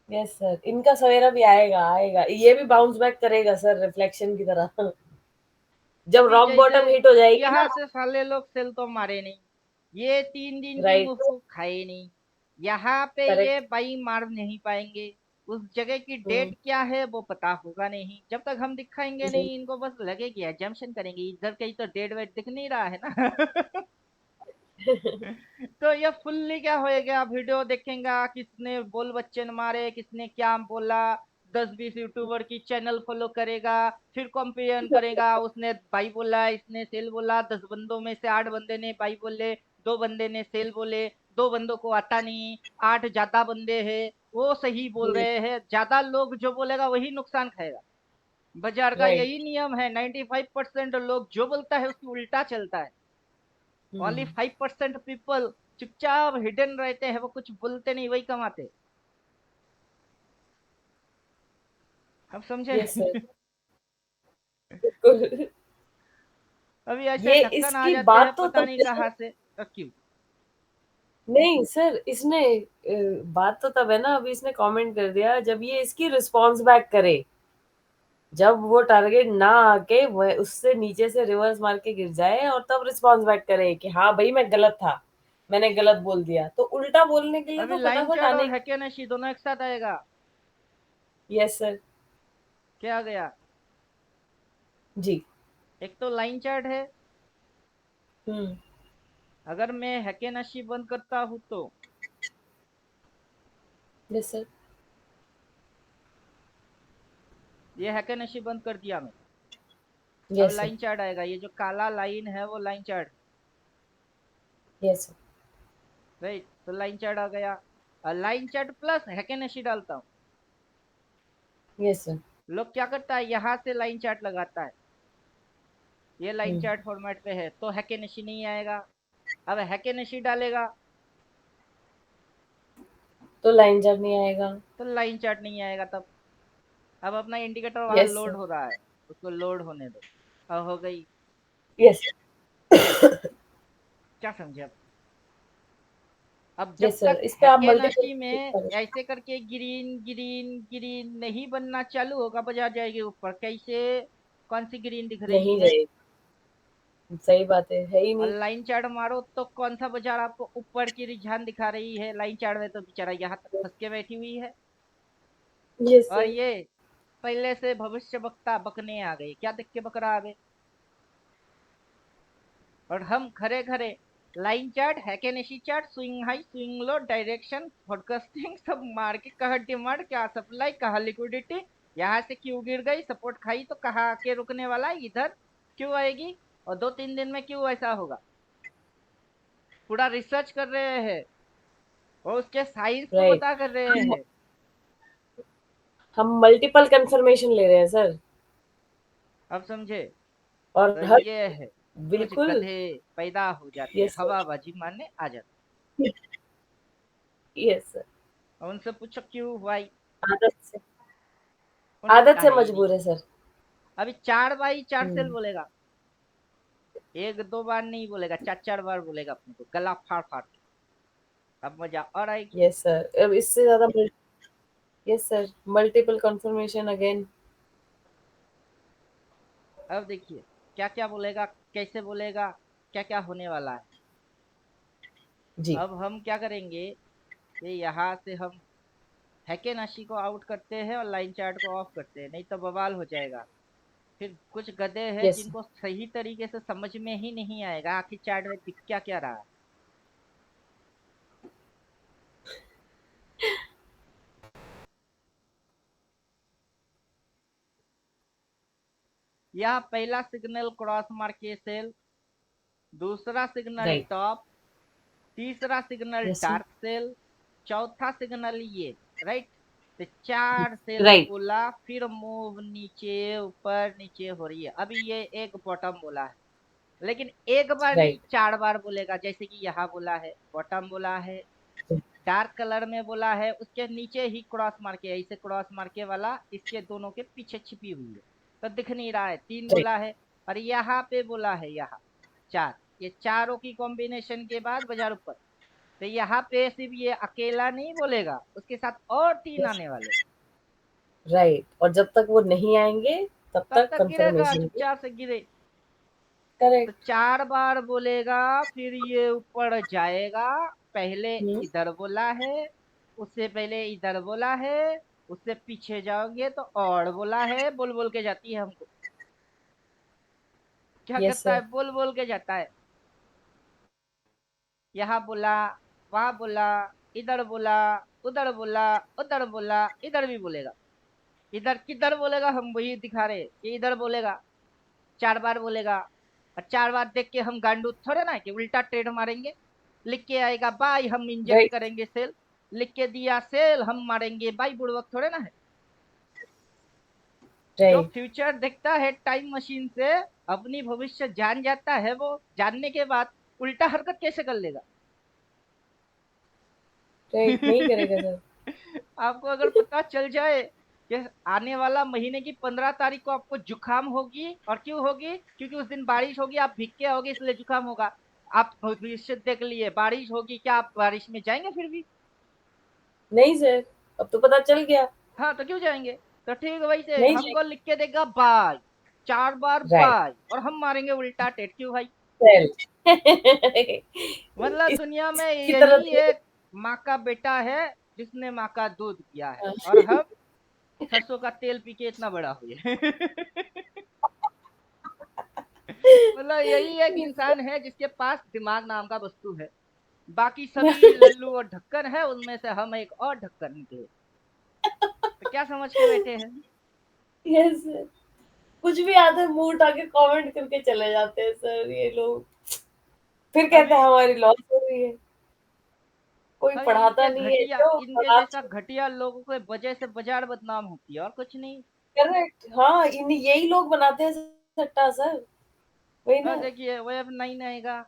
यस सर, इनका सवेरा भी आएगा आएगा, ये भी बाउंस बैक करेगा सर, रिफ्लेक्शन की तरह। जब अभी रॉक जैसे बॉटम हिट हो जाएगी ना। यहाँ से साले लोग सेल तो मारे नहीं, ये 3 दिन की राइट। मुफ्त खाए नहीं, यहाँ पे ये करेक्ट। बाई मार नहीं पाएंगे। उस जगह की हम्म डेट क्या है वो पता होगा नहीं, जब तक हम दिखाएंगे नहीं इनको बस लगेगी एजम्पशन करेंगे, इधर कहीं तो डेट वेट दिख नहीं रहा है ना। तो ये फुल्ली क्या होएगा, वीडियो देखेगा किसने बोल बच्चन मारे, किसने क्या बोला, 10-20 यूट्यूबर की चैनल फॉलो करेगा, फिर कंपेरिजन करेगा, उसने बाई बोला इसने सेल बोला, 10 बंदों में से 8 बंदे ने बाई बोले, 2 बंदे ने सेल बोले, 2 बंदों को आता नहीं, 8 ज्यादा बंदे हैं वो सही बोल रहे हैं, ज्यादा लोग जो बोलेगा वही नुकसान खाएगा। बाजार का राइट। यही नियम है, 95% लोग जो बोलता है उसकी उल्टा चलता है। ओनली 5% पीपल चुपचाप हिडन रहते हैं, वो कुछ बोलते नहीं, वही कमाते। अब समझे? यस सर, बिल्कुल। अभी ऐसे ये ढक्कन आ इसकी जाते हैं बात तो पता तब नहीं है सर। कहाँ से, तो क्यों। नहीं सर, इसने बात तो तब है ना, अभी इसने कमेंट कर दिया जब ये इसकी रिस्पॉन्स बैक करे, जब वो टारगेट ना आके वह उससे नीचे से रिवर्स मार के गिर जाए और तब रिस्पॉन्स बैक करे कि हाँ भाई मैं गलत था, मैंने गलत बोल दिया, तो उल्टा बोलने के लिए अभी तो लाइन फटाफट चढ़ और आने। हैकेनशी दोनों एक साथ आएगा। Yes sir. क्या गया? जी। एक तो लाइन चार्ट है, हम्म अगर मैं हैकेनशी बंद करता हूँ तो यस सर। ये हैकेनशी बंद कर दिया मैं। अब यस सर। लाइन चार्ट आएगा, ये जो काला लाइन है वो line chart, yes sir. Right, तो लाइन चार्ट आ गया। लाइन चार्ट प्लस हैकेनशी डालता हूँ। Yes sir. लोग क्या करता है यहाँ से लाइन चार्ट लगाता है, ये लाइन हम्म चार्ट फॉर्मेट पे है तो हैकेनशी नहीं आएगा। अब हैकेनशी डालेगा तो लाइन जब नहीं आएगा। तो लाइन चार्ट नहीं आएगा तब। अब अपना इंडिकेटर वहां यस लोड सर। हो रहा है, उसको लोड होने दो। अब हो गई। यस। क्या समझे अब जब यस सर, तक इस पे आप मल्टीपल हैकेनशी क्लिक में करें। ऐसे करके ग्रीन ग्रीन ग्रीन नहीं बनना चालू होगा, बाजार जाएगी ऊपर कैसे, कौन सी ग्रीन दिख रही नहीं है। जाएगी, सही बात है ही और नहीं। लाइन चार्ट मारो तो कौन सा बाजार आपको ऊपर की रुझान दिखा रही है, लाइन चार्ट में तो बेचारा यहाँ तक फंस के बैठी हुई है। यस और सर। ये पहले से भविष्य वक्ता बकने आ गए, क्या देख के बक रहा आ गए। और हम खरे खरे line chart, Heikin Ashi chart, swing high swing low, direction forecasting सब मार के, कहा डिमांड क्या सप्लाई, कहा लिक्विडिटी, यहाँ से क्यों गिर गई, सपोर्ट खाई तो कहाँ आके रुकने वाला है, इधर क्यों आएगी, और 2-3 दिन में क्यों ऐसा होगा। पूरा रिसर्च कर रहे हैं और उसके साइंस को राइट। पता कर रहे हैं। हम मल्टीपल कंफर्मेशन ले रहे हैं सर। अब समझे? और तो हर ये है, कुछ बिल्कुल। गधे पैदा हो जाते हैं, यस सर। हवाबाजी मारने आ जाते यस सर। हैं। उनसे पूछो क्यों भाई, आदत से। उनको आदत से कहा ही नहीं। मजबूर है सर। अभी 4 बाई 4 सेल हम्म। बोलेगा, एक दो बार नहीं बोलेगा, 4 4 बार बोलेगा अपने को गला फाड़ फाड़ के। अब मजा और आएगी। यस सर, अब इससे ज्यादा। Yes sir, multiple confirmation again. अब देखिए क्या क्या बोलेगा, कैसे बोलेगा, क्या क्या होने वाला है। जी। अब हम क्या करेंगे कि यहाँ से हम हैके नशी को आउट करते हैं और लाइन चार्ट को ऑफ करते हैं, नहीं तो बवाल हो जाएगा। फिर कुछ गधे हैं यस। जिनको सही तरीके से समझ में ही नहीं आएगा आखिर चार्ट में दिख क्या क्या रहा है। यह पहला सिग्नल क्रॉस मार के सेल, दूसरा सिग्नल राइट। टॉप, तीसरा signal yes sir. Dark sell, चौथा सिग्नल ये, राइट। तो 4 सेल राइट। बोला, फिर मूव नीचे ऊपर नीचे हो रही है। अभी ये एक बॉटम बोला है, लेकिन एक बार नहीं राइट। 4 बार बोलेगा। जैसे कि यहाँ बोला है, बॉटम बोला है, डार्क कलर में बोला है, उसके नीचे ही क्रॉस मार के, ऐसे क्रॉस मार के वाला इसके दोनों के पीछे छिपी हुई है, तो दिख नहीं रहा है। 3 राइट। बोला है, और यहाँ पे बोला है यहाँ 4। ये चारों की कॉम्बिनेशन के बाद बाजार ऊपर। तो यहाँ पे सिर्फ ये अकेला नहीं बोलेगा, उसके साथ और 3 आने वाले, राइट, और जब तक वो नहीं आएंगे तब तब तक तक गिरेगा कंफर्मेशन की। चुपचाप से गिरे। तो करेक्ट। 4 बार बोलेगा, फिर ये ऊपर जाएगा। पहले हम्म। इधर बोला है, उससे पहले इधर बोला है, उससे पीछे जाओगे तो और बोला है, बोल बोल के जाती है हमको। क्या यस करता सर। है, बोल बोल के जाता है। यहाँ बोला, वहां बोला, इधर बोला, उधर बोला, उधर बोला, इधर भी बोलेगा। इधर किधर बोलेगा हम वही दिखा रहे कि इधर बोलेगा। 4 बार बोलेगा, और 4 बार देख के हम गांडू थोड़े ना कि उल्टा ट्रेड मारेंगे। लिख के आएगा बाई, हम इंजेक्ट राइट। करेंगे सेल। लिख के दिया सेल, हम मारेंगे बाई, बुड़वक थोड़े ना है। जो राइट। फ्यूचर देखता है टाइम मशीन से, अपनी भविष्य जान जाता है, वो जानने के बाद उल्टा हरकत कैसे कर लेगा। राइट, नहीं करेगा सर। आपको अगर पता चल जाए कि आने वाला महीने की 15 तारीख को आपको जुकाम होगी, और क्यों होगी, क्योंकि उस दिन बारिश होगी, आप भीग के आओगे इसलिए जुकाम होगा। आप भविष्य देख लिए बारिश होगी, क्या आप बारिश में जाएंगे फिर भी? नहीं सर, अब तो पता चल गया। हाँ, तो क्यों जाएंगे? तो ठीक वैसे नहीं हमको लिख के देगा बाय, 4 बार जाएगा। बाय, और हम मारेंगे उल्टा टेट, क्यों भाई? राइट। मतलब दुनिया में इसकी तरह यही थे। एक माँ का बेटा है जिसने माँ का दूध पिया है, और हम सरसों का तेल पी के इतना बड़ा हुए। मतलब यही एक इंसान है जिसके पास दिमाग नाम का वस्तु है। बाकी सभी लल्लू और ढक्कन है, उनमें से हम एक और ढक्कन निकले। तो क्या समझ के बैठे हैं? यस। कुछ भी आता है मुंह उठा के कमेंट करके चले जाते हैं सर ये लोग। फिर कहते अभी हैं हमारी लॉस हो रही है। कोई अभी पढ़ाता इनके नहीं है घटिया, जो इनके पढ़ा। जैसा घटिया लोगों के वजह से बाजार बदनाम होती है, और कुछ नहीं। करेक्ट, हाँ, इन यही लोग बनाते हैं सट्टा सर। वही और ना। देखिए वो अब नहीं आएगा।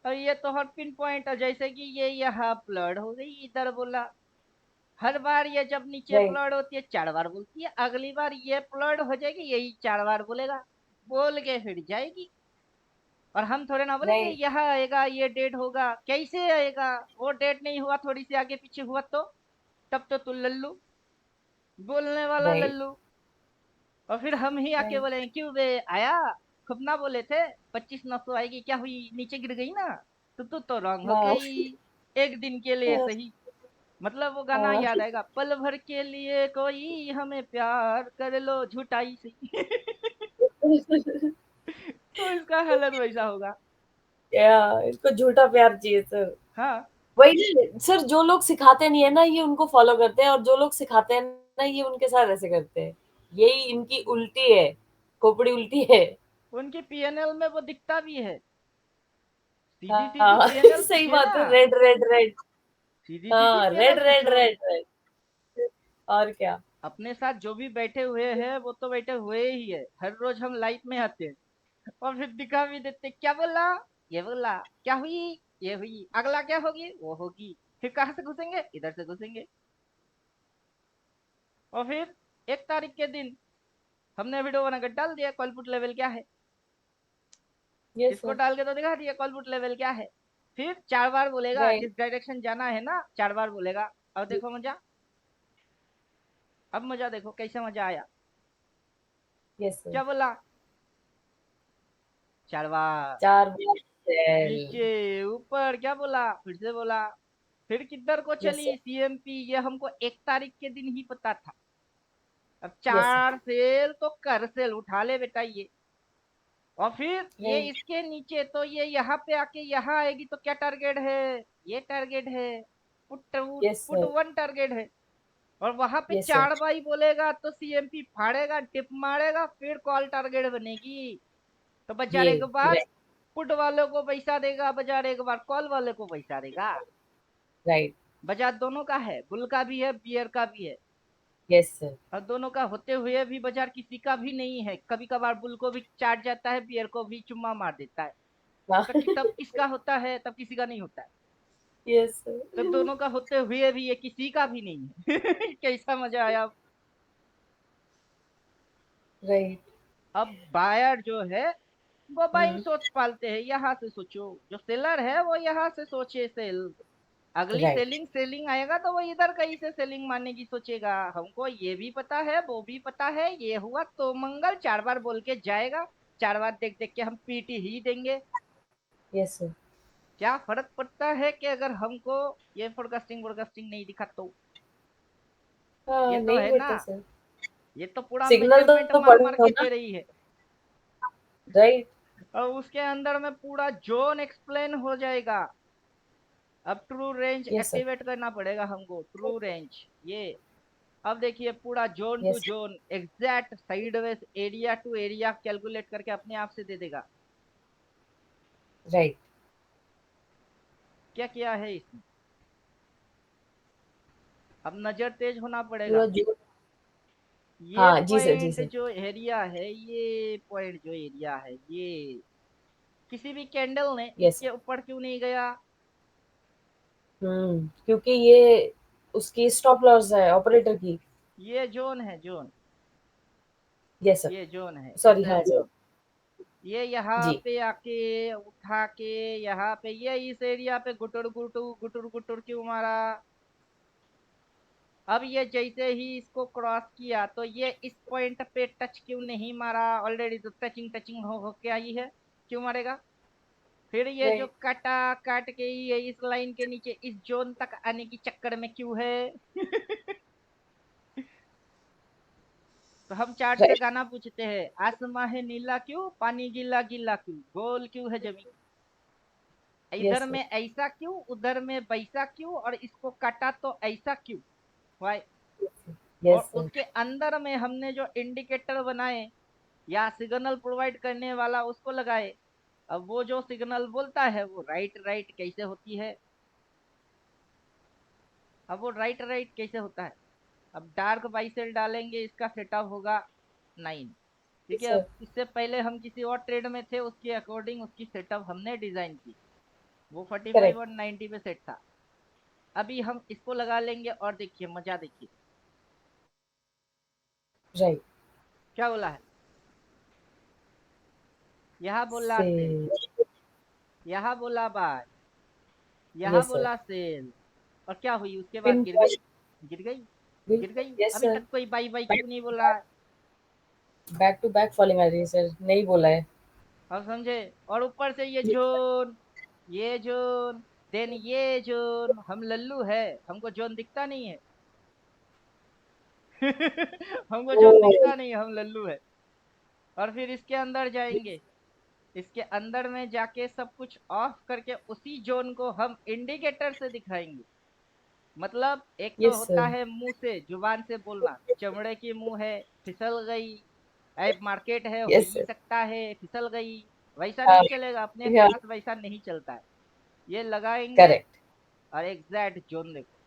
और ये तो हर पिन पॉइंट है, जैसे कि ये यहाँ फ्लड हो गई, इधर बोला। हर बार ये जब नीचे राइट। फ्लड होती है 4 बार बोलती है, अगली बार ये फ्लड हो जाएगी, यही 4 बार बोलेगा, बोल के फिर जाएगी। और हम थोड़े ना बोलेंगे राइट। यहाँ आएगा, ये डेट होगा, कैसे आएगा? वो डेट नहीं हुआ, थोड़ी सी आगे पीछे हुआ तो तब तो तू लल्लू, बोलने वाला राइट। लल्लू। और फिर हम ही आके राइट। बोले क्यों बे आया, खूब ना बोले थे 25 900 आएगी, क्या हुई, नीचे गिर गई ना। तो तू तो रॉन्ग हो हाँ। गई, एक दिन के लिए सही। मतलब वो गाना हाँ। याद आएगा, पल भर के लिए कोई हमें प्यार कर लो झूठाई सी। तो इसका हालत वैसा होगा। या इसको झूठा प्यार चाहिए सर। हाँ, वही सर, जो लोग सिखाते नहीं है ना ये उनको फॉलो करते हैं, और जो लोग सिखाते हैं ना ये उनके साथ ऐसे करते हैं। यही इनकी उल्टी है। खोपड़ी उल्टी है। उनकी पीएनएल में वो दिखता भी है, सीधी सीधी हाँ। पीएनएल सही दिखे ना, बात है, रेड रेड रेड। सीधी सीधी हाँ, पीएनएल रेड रेड दिखे। Red red. और क्या। अपने साथ जो भी बैठे हुए हैं वो तो बैठे हुए ही है, हर रोज हम लाइफ में आते हैं और फिर दिखा भी देते, क्या बोला, ये बोला, क्या हुई, ये हुई, अगला क्या होगी, वो होगी, फिर कहाँ से घुसेंगे, इधर से घुसेंगे। और फिर 1 तारीख के दिन हमने वीडियो बनाकर डाल दिया कॉलपुट लेवल क्या है, यस इसको सर। डाल के तो दिखा दिया कॉलपुट लेवल क्या है। फिर 4 बार बोलेगा राइट। जिस डायरेक्शन जाना है ना, 4 बार बोलेगा। अब देखो मजा, अब मजा देखो कैसे मजा आया। Yes sir. क्या बोला, 4 बार। 4 बार सेल। नीचे ऊपर क्या बोला, फिर से बोला। फिर किधर को यस चली सर। सीएमपी, ये हमको 1 तारीख के दिन ही पता था। अब यस सर। 4 सेल तो कर सेल उठा ले बेटा ये। और फिर ये राइट। इसके नीचे तो ये यहाँ पे आके यहाँ आएगी तो क्या टारगेट है, ये टारगेट है, put yes put sir. 1 target है। और वहां पे यस सर। 4 बाई बोलेगा तो सीएमपी फाड़ेगा, टिप मारेगा, फिर कॉल टारगेट बनेगी। तो बाजार ये एक बार राइट। पुट वालों को पैसा देगा, बाजार एक बार कॉल वाले को पैसा देगा। राइट। बाजार दोनों का है, बुल का भी है, बियर का भी है। Yes sir. और दोनों का होते हुए भी बाजार किसी का भी नहीं है, कभी कभार बुल को भी चाट जाता है, बियर को भी चुम्मा मार देता है। हाँ। तब किसका होता है, तब किसी का नहीं होता है। यस तो सर। दोनों का होते हुए भी ये किसी का भी नहीं है। कैसा मजा आया। राइट। अब बायर जो है वो बाइंग हम्म। सोच पालते हैं, यहाँ से सोचो, जो सेलर है वो यहाँ से सोचे सेल। अगली राइट। सेलिंग सेलिंग आएगा तो वो इधर कहीं से सेलिंग मारने की सोचेगा। हमको ये भी पता है, वो भी पता है, ये हुआ तो मंगल 4 बार बोल के जाएगा। 4 बार देख देख के हम पीटी ही देंगे। Yes sir. क्या फर्क पड़ता है कि अगर हमको ये फोरकास्टिंग वोरकास्टिंग नहीं दिखा तो। ये हाँ, तो नहीं है ना, पड़ता सर। ये तो पूरा सिग्नल मेजरमेंट तो मार पढ़े मार हो के ना। दे रही है। राइट। और उसके अंदर में पूरा जोन एक्सप्लेन हो जाएगा। अब true range yes sir. Activate करना पड़ेगा हमको, ट्रू रेंज ये। अब देखिए पूरा zone two yes. Zone exact sideways area to area calculate करके अपने आप से दे देगा। राइट। क्या किया है इसमें, अब नजर तेज होना पूरा पड़ेगा। जो। ये हाँ जी सर, जी पॉइंट सर। जो एरिया है, ये पॉइंट जो एरिया है, ये किसी भी कैंडल ने यस इसके सर। ऊपर क्यों नहीं गया। क्योंकि ये उसकी स्टॉप लॉस है ऑपरेटर की। ये जोन है, जोन, यस सर। ये जोन है, सॉरी, हाँ एसएल सर। जोन। ये यहाँ जी। पे आके उठा के यहाँ पे ये इस एरिया पे गुटुर गुटुर गुटुर गुटुर क्यों मारा। अब ये जैसे ही इसको क्रॉस किया तो ये इस पॉइंट पे टच क्यों नहीं मारा, ऑलरेडी तो टचिंग टचिंग हो के आई है, क्यों मारेगा। फिर ये जो राइट। काटा काट के ये इस लाइन के नीचे इस जोन तक आने की चक्कर में क्यों है। तो हम चार्ट से राइट। गाना पूछते हैं, आसमां है नीला क्यों, पानी गीला गीला क्यों, गोल क्यों है जमीन, इधर यस में सर। ऐसा क्यों, उधर में वैसा क्यों, और इसको काटा तो ऐसा क्यों, वाई। और यस सर। उसके अंदर में हमने जो इंडिकेटर बनाए या सिग्नल प्रोवाइड करने वाला उसको लगाए। अब वो जो सिग्नल बोलता है वो राइट राइट कैसे होती है। अब वो राइट राइट कैसे होता है। अब डार्क बाइसेल डालेंगे, इसका सेटअप होगा 9। ठीक है, सर। अब इससे पहले हम किसी और ट्रेड में थे, उसके अकॉर्डिंग उसकी सेटअप हमने डिजाइन की, वो 45 करेक्ट। और 90 पे सेट था। अभी हम इसको लगा लेंगे और देखिए मजा देखिए। राइट। क्या बोला है, यहाँ बोला से। सेल, यहाँ बोला बाय, यहाँ यस सर। बोला सेल। और क्या हुई उसके बाद, पिन गिर गई, पॉइंट। गिर गई, गिर बिल्कुल, गई। यस अभी सर। तक कोई बाई बाई क्यों नहीं बोल रहा है। बैक टू बैक फॉलिंग आ रही है सर, नहीं बोला है। अब समझे। और ऊपर से ये जोन, ये जोन, देन ये जोन, हम लल्लू है, हमको जोन दिखता नहीं है। हमको जोन ओह। दिखता नहीं है, हम लल्लू है। और फिर इसके अंदर जाएंगे, इसके अंदर में जाके सब कुछ ऑफ करके उसी जोन को हम इंडिकेटर से दिखाएंगे। मतलब एक तो यस होता सर। है मुंह से जुबान से बोलना, चमड़े की मुंह है, फिसल गई, ऐप मार्केट है, हो यस ही सर। सकता है फिसल गई, वैसा हाँ। नहीं चलेगा, अपने हाँ। पास वैसा नहीं चलता है। ये लगाएंगे करेक्ट। और एग्जैक्ट जोन देखो।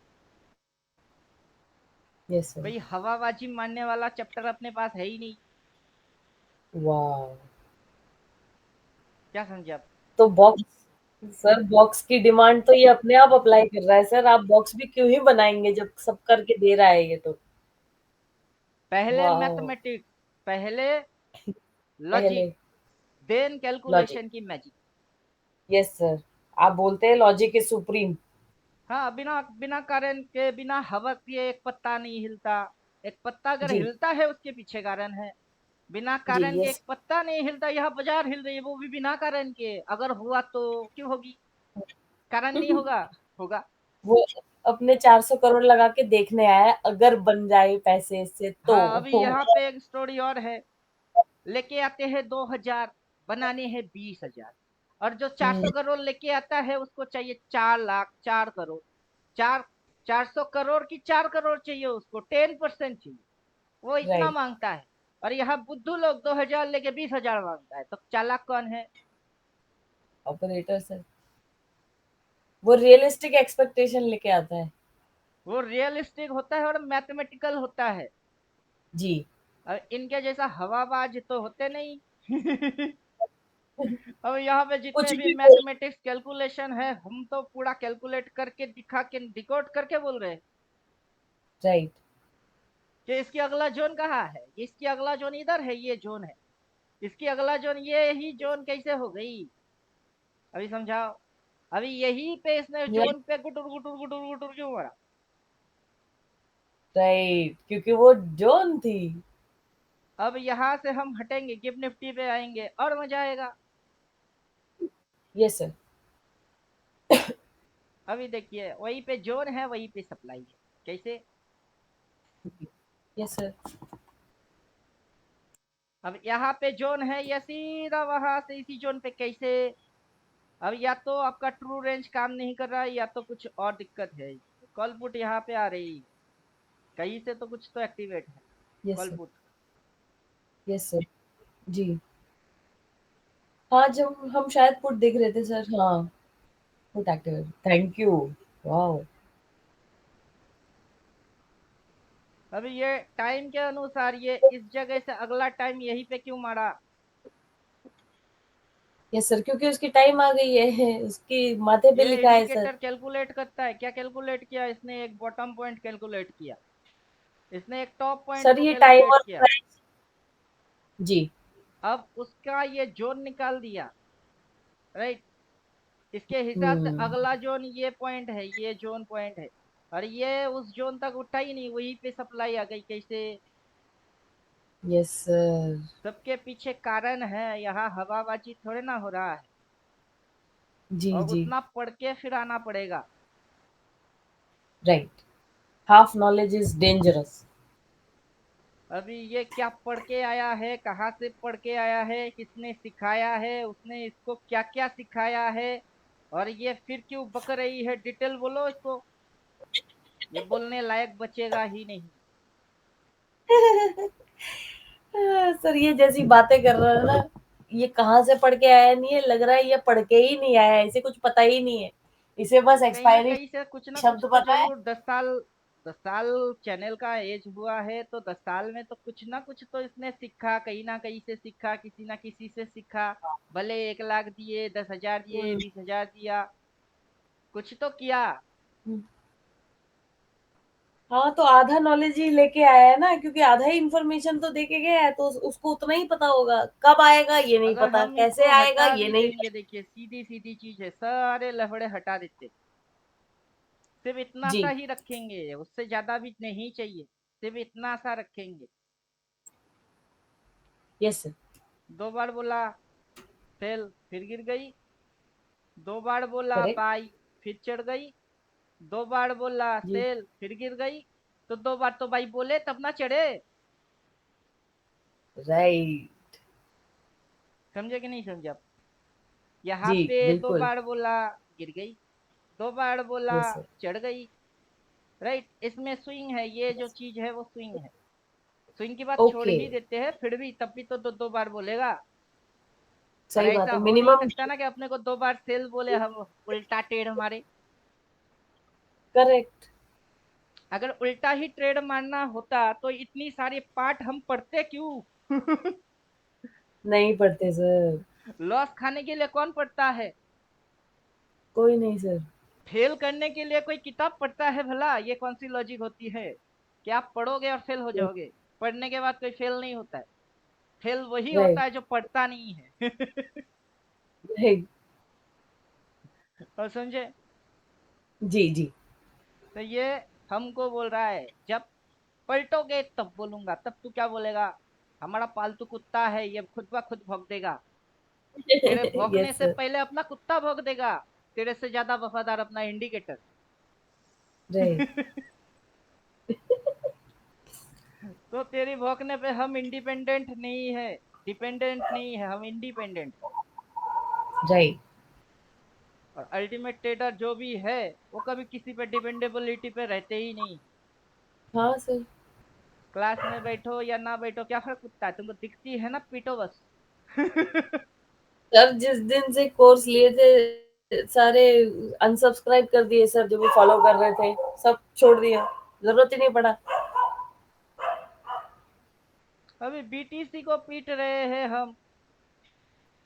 Yes sir. भाई हवाबाजी मारने वाला चैप्टर अपने पास है ही नहीं। वाह। क्या समझे आप? तो बॉक्स, सर बॉक्स की डिमांड तो ये अपने आप अप्लाई कर रहा है सर। आप बॉक्स भी क्यों ही बनाएंगे जब सब करके दे रहा है ये तो। पहले वाह। मैथमेटिक्स, पहले लॉजिक, पहले देन लॉजिक। कैलकुलेशन की मैजिक। Yes sir. आप बोलते हैं लॉजिक इज सुप्रीम। हाँ, बिना बिना कारण के, बिना हवा के एक पत्ता नहीं हिलता। एक पत्ता अगर जी। हिलता है उसके पीछे कारण है। बिना जी। कारण के यस। एक पत्ता नहीं हिलता। यहाँ बाजार हिल रही है, वो भी बिना कारण के। अगर हुआ तो क्यों होगी? कारण नहीं होगा? होगा। वो अपने 400 करोड़ लगा के देखने आया है, अगर बन जाए पैसे से तो। हाँ, अभी यहाँ पे एक स्टोरी और है। लेके आते हैं 2,000, बनाने हैं 20,000। और जो 400 करोड़ लेके आता है उसको चाहिए 4 लाख, 4 करोड़। चार 400 करोड़ की 4 करोड़ चाहिए उसको, 10% चाहिए। वो इतना राइट। मांगता है। और यहाँ बुद्धू लोग 2,000 लेके 20,000 मांगता है, तो चालाक कौन है? Operator sir. वो रियलिस्टिक एक्सपेक्टेशन लेके आता है। वो रियलिस्टिक होता है और मैथमेटिकल होता है। जी। और इनके जैसा हवाबाज तो होते नहीं। अब यहाँ पे जितने कुछ भी भी बोल। मैथमेटिक्स कैलकुलेशन है, हम तो पूरा कैलकुलेट करके दिखा के डिकोड करके बोल रहे हैं राइट। कि इसकी अगला जोन कहाँ है, इसकी अगला जोन इधर है, ये जोन है। इसकी अगला जोन, ये ही जोन कैसे हो गई? अभी समझाओ। अभी यही पे इसने जोन पे गुटुर गुटुर गुटुर गुटुर क्यों मारा? राइट, क्योंकि वो जोन थी। अब यहाँ से हम हटेंगे, गिफ्ट निफ्टी पे आएंगे और मजा आएगा। Yes sir. अभी देखिए, वहीं पे जोन है, वहीं पे सप्लाई है। कैसे? Yes sir. अब यहाँ पे जोन है, या सीधा वहां से इसी जोन पे कैसे? अब या तो आपका ट्रू रेंज काम नहीं कर रहा है, या तो कुछ और दिक्कत है। कॉल पुट यहाँ पे आ रही है, कहीं से तो कुछ तो एक्टिवेट है। Yes call sir. Put. Yes sir. जी। हाँ, जब हम शायद पुट देख रहे थे सर। हाँ, put active. Thank you. Wow. अभी ये टाइम के अनुसार ये इस जगह से अगला टाइम यहीं पे क्यों मारा? यस सर, क्योंकि उसकी टाइम आ गई है, उसकी माथे पे ये लिखा है सर। इंडिकेटर कैलकुलेट करता है। क्या कैलकुलेट किया इसने? एक बॉटम पॉइंट कैलकुलेट किया, इसने एक टॉप पॉइंट सर को ये टाइम कैलकुलेट और किया। प्राइस। जी। अब उसका ये जोन निकाल दिया, राइट। इसके हिसाब से हम्म। अगला जोन ये पॉइंट है, ये जोन पॉइंट है। और ये उस जोन तक उठा ही नहीं, वहीं पे सप्लाई आ गई। कैसे? Yes sir. सबके पीछे कारण है, यहाँ हवाबाजी थोड़े ना हो रहा है। जी। और जी। उतना पढ़ के फिर आना पड़ेगा। Right. Half knowledge is dangerous. अभी ये क्या पढ़ के आया है, कहाँ से पढ़ के आया है, किसने सिखाया है, उसने इसको क्या क्या सिखाया है, और ये फिर क्यों बक रही है? डिटेल बोलो इसको। ये बोलने लायक बचेगा ही नहीं। सर ये जैसी बातें कर रहा है ना, ये कहाँ से पढ़ के आया नहीं है, लग रहा है ये पढ़ के ही नहीं आया है, इसे कुछ पता ही नहीं है। इसे बस कहीं ना एक्सपायरी कहीं से कुछ ना शब्द कुछ तो पता है। जरूर, 10 साल, 10 साल चैनल का एज हुआ है, तो 10 साल में तो कुछ ना कुछ तो इसने सीखा, कहीं ना कहीं से सीखा, किसी ना किसी से सीखा। भले 1 लाख दिए, 10,000 दिए, हम्म। 20,000 दिया, कुछ तो किया। हाँ, तो आधा नॉलेज ही लेके आया है ना, क्योंकि आधा ही इंफॉर्मेशन तो देके गया है, तो उसको उतना ही पता होगा। कब आएगा ये नहीं अगर पता, हम कैसे इसको आएगा हटा ये भी नहीं देंगे, देखिए सीधी सीधी चीज है, सारे लफड़े हटा देते, सिर्फ इतना सा जी। ही रखेंगे, उससे ज्यादा भी नहीं चाहिए। सिर्फ इतना सा रखेंगे। Yes sir. 2 बार बोला फेल, फिर गिर गई। 2 बार बोला करेक्ट। बाई, फिर चढ़ गई। 2 बार बोला जी। सेल, फिर गिर गई। तो 2 बार तो बाई बोले तब ना चढ़े। राइट। समझे कि नहीं समझे आप? यहाँ जी पे दो बिल्कुल। बार बोला, गिर गई। 2 बार बोला, यस सर। चढ़ गई। राइट, इसमें स्विंग है, ये जो चीज है वो स्विंग है। स्विंग की बात छोड़ ओके। ही देते हैं, फिर भी तब भी तो दो दो बार बोलेगा। और सही बात ऐसा है, हो नहीं मिनिमम। सकता ना कि अपने को 2 बार सेल बोले हम, उल्टा टेढ़ मारे। करेक्ट। अगर उल्टा ही ट्रेड मारना होता तो इतनी सारी पार्ट हम पढ़ते क्यों? नहीं पढ़ते सर। लॉस खाने के लिए कौन पढ़ता है? कोई नहीं सर। फेल करने के लिए कोई किताब पढ़ता है भला? ये कौन सी लॉजिक होती है कि आप पढ़ोगे और फेल हो जाओगे? पढ़ने के बाद कोई फेल नहीं होता है। फेल वही होता राइट। है जो पढ़ता नहीं है। राइट। और समझे? जी जी। तो ये हमको बोल रहा है जब पलटोगे तब बोलूंगा। तब तू क्या बोलेगा? हमारा पालतू कुत्ता है, ये खुद ब खुद भौंक देगा। तेरे भौंकने यस से सर। पहले अपना कुत्ता भौंक देगा। तेरे से ज्यादा वफादार अपना इंडिकेटर। राइट। तो तेरी भौंकने पे हम इंडिपेंडेंट नहीं है, डिपेंडेंट नहीं है, हम इंडिपेंडेंट। राइट। और अल्टीमेट ट्रेडर जो भी है वो कभी किसी पे डिपेंडेबिलिटी पे रहते ही नहीं। हाँ सर। क्लास में बैठो या ना बैठो क्या फर्क पड़ता है? तुमको दिखती है ना, पीटो बस। सर जिस दिन से कोर्स लिए थे सारे अनसब्सक्राइब कर दिए सर, जो भी फॉलो कर रहे थे सब छोड़ दिया, जरूरत ही नहीं पड़ा। अभी बीटीसी को पीट रहे हैं हम।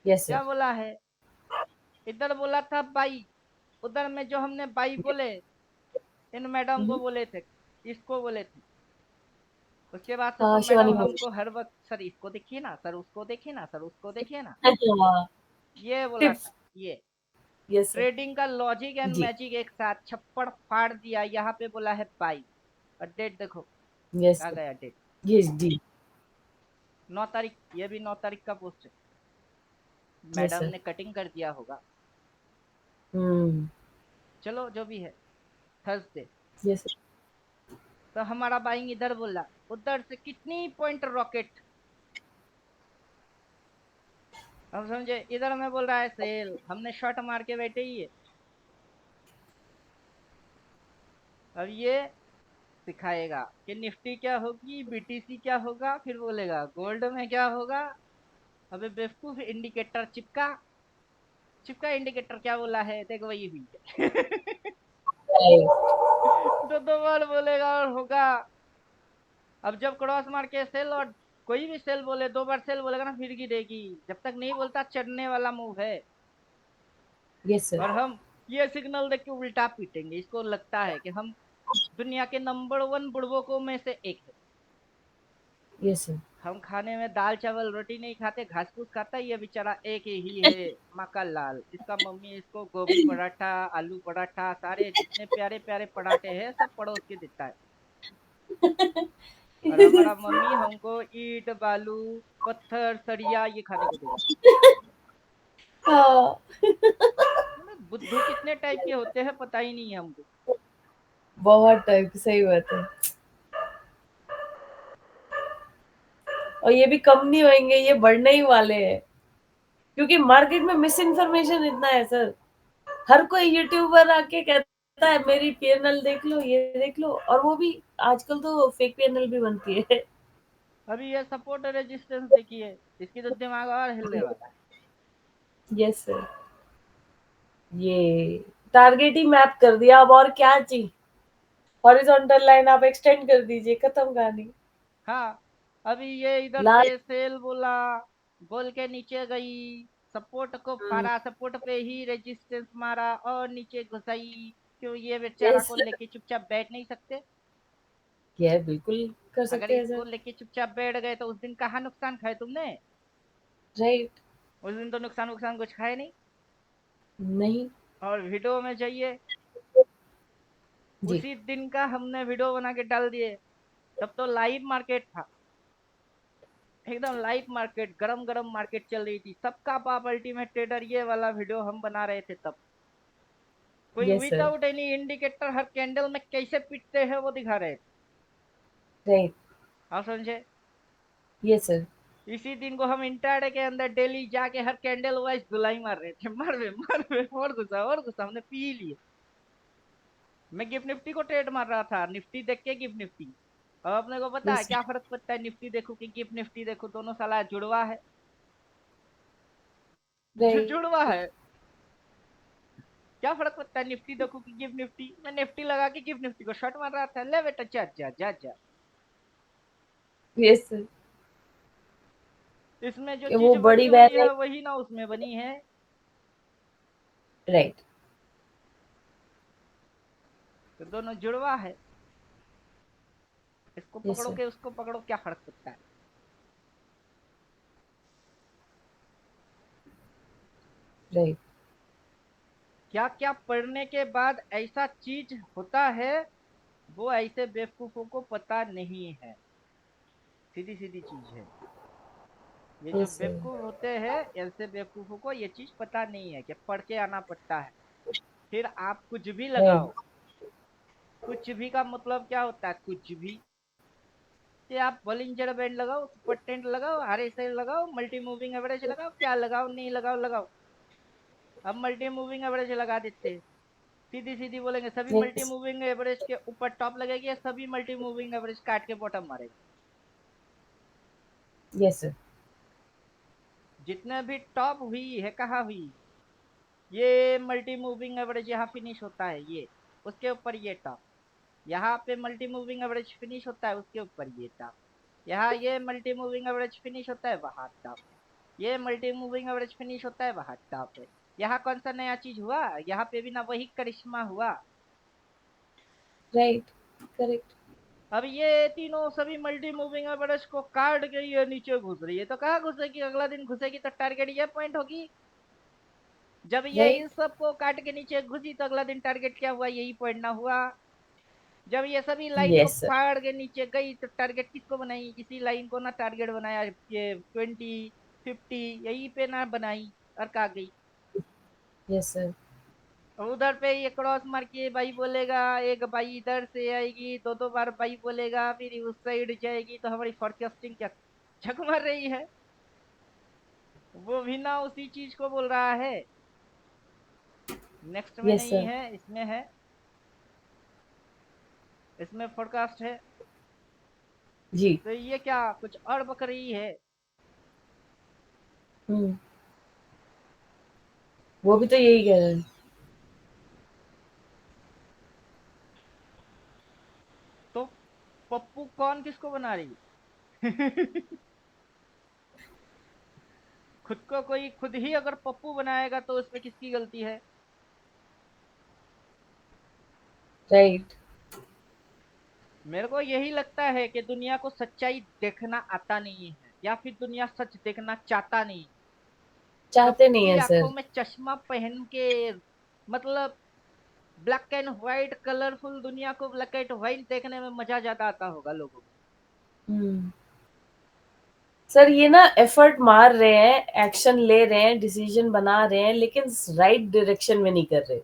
Yes sir. क्या बोला है? इधर बोला था बाई, उधर में जो हमने बाई बोले, इन मैडम को बोले थे, इसको बोले थे। उसके बाद से तो हाँ शिवानी मैडम मैम। हमको हर वक्त सर इसको देखिए ना, सर उसको देखिए ना, सर उसको देखिए ना। हाँ। ये बोला टिप्स। था। ये यस सर। ट्रेडिंग का लॉजिक एंड जी। मैजिक एक साथ छप्पड़ फाड़ दिया। यहाँ पे बोला है बाई, और डेट देखो। यस आ सर। गया डेट, यस जी। 9 तारीख। ये भी 9 तारीख का पोस्ट है। Yes madam sir. ने कटिंग कर दिया होगा। हम्म। चलो जो भी है, थर्सडे। Yes sir. तो हमारा बाइंग इधर बोला, उधर से कितनी पॉइंट रॉकेट। हम समझे? इधर में बोल रहा है सेल, हमने शॉट मार के बैठे ही है। अब ये सिखाएगा कि निफ्टी क्या होगी, बीटीसी क्या होगा, फिर बोलेगा गोल्ड में क्या होगा। अबे बेवकूफ, इंडिकेटर चिपका। चिपका इंडिकेटर क्या बोला है, देखो वही हुई है। राइट। तो 2 बार बोलेगा और होगा। अब जब क्रॉस मार के सेल, और कोई भी सेल बोले, 2 बार सेल बोलेगा ना, फिर गिरेगी। जब तक नहीं बोलता चढ़ने वाला मूव है। Yes sir. और हम ये सिग्नल देख के उल्टा पीटेंगे। इसको लगता है कि हम दुनिया के नंबर 1 बुड़बकों में से एक है। Yes sir. हम खाने में दाल चावल रोटी नहीं खाते, घास फूस खाता है। ये बेचारा एक ही है, मक्का लाल। इसका मम्मी इसको गोभी पराठा, आलू पराठा, सारे जितने प्यारे प्यारे पराठे हैं सब पड़ोस के देता है। और हमारा मम्मी हमको ईंट बालू पत्थर सरिया ये खाने को देगा। हाँ। मतलब बुद्धू कितने टाइप के होते हैं पता ही नहीं है हमको। बहुत टाइप, सही बात है। और ये भी कम नहीं होंगे, ये बढ़ने ही वाले हैं, क्योंकि मार्केट में मिस इन्फॉर्मेशन इतना है सर। हर कोई यूट्यूबर आके कहता है मेरी पीएनएल देख लो, ये देख लो, और वो भी आजकल तो फेक पीएनएल भी बनती है। अभी ये सपोर्ट रेजिस्टेंस देखिए, इसकी तो दिमाग और हिलने वाला है। Yes sir. ये टारगेट ही मैप कर दिया, अब और क्या चाहिए। हॉरिजॉन्टल लाइन आप एक्सटेंड कर दीजिए, खत्म कहानी। हाँ, अभी ये इधर लाल। से सेल बोला, बोल के नीचे गई, सपोर्ट को फाड़ा, सपोर्ट पे ही रेजिस्टेंस मारा और नीचे घुसाई। क्यों ये बेचारा यस को सर। लेके चुपचाप बैठ नहीं सकते? ये बिल्कुल कर अगर सकते हैं इसको सर। लेके चुपचाप बैठ गए तो उस दिन कहाँ नुकसान खाए तुमने? राइट। उस दिन तो नुकसान नुकसान कुछ खाए नहीं। नहीं। और वीडियो में जाइए, जी। उसी दिन का हमने वीडियो बना के डाल दिए। तब तो लाइव मार्केट था, एकदम लाइव मार्केट, गरम गरम मार्केट चल रही थी। सबका बाप अल्टीमेट ट्रेडर, ये वाला वीडियो हम बना रहे थे तब। कोई yes sir. Without any indicator हर कैंडल में कैसे पिटते हैं वो दिखा रहे थे। राइट। आप समझे? Yes sir. इसी दिन को हम इंट्राडे के अंदर डेली जाके हर कैंडल वाइज धुलाई मार रहे थे। मार वे और गुस्सा हमने पी लिए। मैं गिफ्ट निफ्टी को ट्रेड मार रहा था, निफ्टी देख के गिफ्ट निफ्टी। और अपने को पता है यस क्या सर। फर्क पड़ता है, निफ्टी देखो कि गिफ्ट निफ्टी देखो, दोनों साला जुड़वा है। जुड़वा राइट। है। क्या फर्क पड़ता है निफ्टी देखो कि गिव निफ्टी, मैं निफ्टी लगा के गिव निफ्टी को शॉर्ट मार रहा था। ले बेटा जा जा जा जा। Yes sir. इसमें जो कि वो चीज बनी बड़ी हुई बहन है। है वही ना उसमें बनी है। राइट। तो दोनों जुड़वा है, इसको यस पकड़ो सर। के उसको पकड़ो, क्या फर्क पड़ता है। राइट। क्या क्या पढ़ने के बाद ऐसा चीज होता है, वो ऐसे बेवकूफों को पता नहीं है। सीधी सीधी चीज है। ये जो यस सर। बेवकूफ होते हैं, ऐसे बेवकूफों को ये चीज पता नहीं है कि पढ़ के आना पड़ता है। फिर आप कुछ भी लगाओ। राइट। कुछ भी का मतलब क्या होता है, कुछ भी। कि आप बॉलिंजर बैंड लगाओ, सुपर टेंट लगाओ, आरएसआई लगाओ, मल्टी मूविंग एवरेज लगाओ, क्या लगाओ नहीं लगाओ लगाओ। अब मल्टी मूविंग एवरेज लगा देते हैं। सीधी सीधी बोलेंगे सभी मल्टी यस। मूविंग एवरेज के ऊपर टॉप लगेगी, या सभी मल्टी मूविंग एवरेज काट के बॉटम मारेगी। Yes sir. जितने भी टॉप हुई है, कहा हुई, ये मल्टी मूविंग एवरेज यहाँ फिनिश होता है, ये उसके ऊपर ये टॉप। यहाँ पे मल्टी मूविंग एवरेज फिनिश होता है, उसके ऊपर ये टॉप। यहाँ ये मल्टी मूविंग एवरेज फिनिश होता है, वहां टॉप है। ये मल्टी मूविंग एवरेज फिनिश होता है, वहां टॉप है। यहाँ कौन सा नया चीज हुआ, यहाँ पे भी ना वही करिश्मा हुआ। राइट। करेक्ट। अब ये तीनों सभी मल्टी मूविंग एवरेज को काट के ये नीचे घुस रही है, तो कहाँ घुसेगी, अगला दिन घुसेगी तो टारगेट ये पॉइंट होगी। जब ये इन राइट। सबको काट के नीचे घुसी तो अगला दिन टारगेट क्या हुआ, यही पॉइंट ना हुआ। जब ये सभी लाइन को यस सर। फाड़ के नीचे गई तो टारगेट किसको बनाई, इसी लाइन को ना टारगेट बनाया, ये 20, 50 यही पे ना बनाई, और कहा गई। Yes sir. और उधर पे ये क्रॉस मार के भाई बोलेगा, एक भाई इधर से आएगी, दो दो बार भाई बोलेगा, फिर उस साइड जाएगी, तो हमारी फोरकास्टिंग क्या झक मार रही है। वो भी ना उसी चीज को बोल रहा है। नेक्स्ट में यस नहीं सर। है, इसमें है। इसमें फोरकास्ट है। जी। तो ये क्या कुछ और बक रही है। हम्म। वो भी तो यही कह रहे हैं। तो पप्पू कौन किसको बना रही खुद को कोई खुद ही अगर पप्पू बनाएगा तो उसमें किसकी गलती है। राइट। मेरे को यही लगता है कि दुनिया को सच्चाई देखना आता नहीं है, या फिर दुनिया सच देखना चाहता नहीं। चाहते नहीं सबकी है आंखों सर। में चश्मा पहन के, मतलब ब्लैक एंड व्हाइट कलरफुल दुनिया को ब्लैक एंड व्हाइट देखने में मजा ज्यादा आता होगा लोगों को। हम्म। सर ये ना एफर्ट मार रहे हैं, एक्शन ले रहे हैं, डिसीजन बना रहे हैं, लेकिन राइट डायरेक्शन में नहीं कर रहे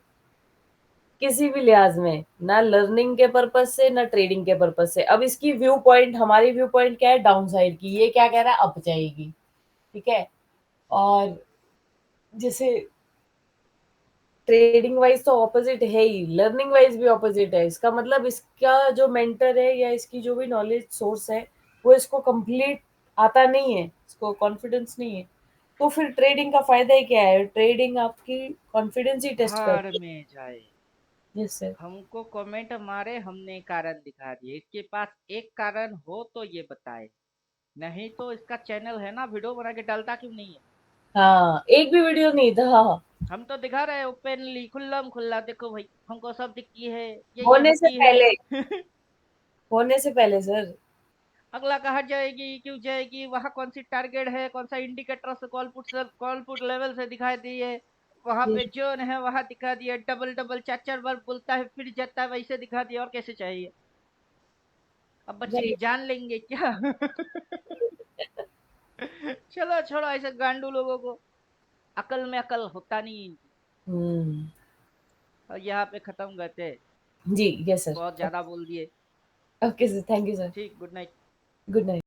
किसी भी लिहाज में, ना लर्निंग के पर्पज से ना ट्रेडिंग के पर्पज से। अब इसकी व्यू पॉइंट, हमारी व्यू पॉइंट क्या है, डाउन साइड की, ये क्या कह रहा है, अप जाएगी। ठीक है। और जैसे ट्रेडिंग वाइज तो ऑपोजिट है ही, लर्निंग वाइज भी ऑपोजिट है। इसका मतलब इसका जो मेंटर है या इसकी जो भी नॉलेज सोर्स है, वो इसको कंप्लीट आता नहीं है, इसको कॉन्फिडेंस नहीं है। तो फिर ट्रेडिंग का फायदा ही क्या है, ट्रेडिंग आपकी कॉन्फिडेंस ही टेस्ट भाड़ करती में जाए। है। Yes sir. हमको कमेंट मारे, हमने कारण दिखा दिए, इसके पास एक कारण हो तो ये बताए। नहीं तो इसका चैनल है ना, वीडियो बना के डालता क्यों नहीं है। हाँ, एक भी वीडियो नहीं था। हम तो दिखा रहे हैं ओपनली, खुल्लम खुल्ला, देखो भाई हमको सब दिखती है, ये होने से होती है पहले, होने से पहले सर। अगला कहाँ जाएगी, क्यों जाएगी, वहां कौन सी टारगेट है, कौन सा इंडिकेटर से कॉल पुट लेवल से दिखाई दी है, वहां ये पे जोन है वहां दिखा दिया, डबल डबल चार चार बार बोलता है फिर जाता है, वैसे दिखा दिया, और कैसे चाहिए। अब बच्चे की राइट। जान लेंगे क्या चलो छोड़ो ऐसे गांडू लोगों को, अकल में अकल होता नहीं इनकी। हम्म। और यहाँ पे खत्म करते। जी। Yes sir. बहुत ज्यादा बोल दिए। Okay sir, thank you sir. ठीक, गुड नाइट। Good night.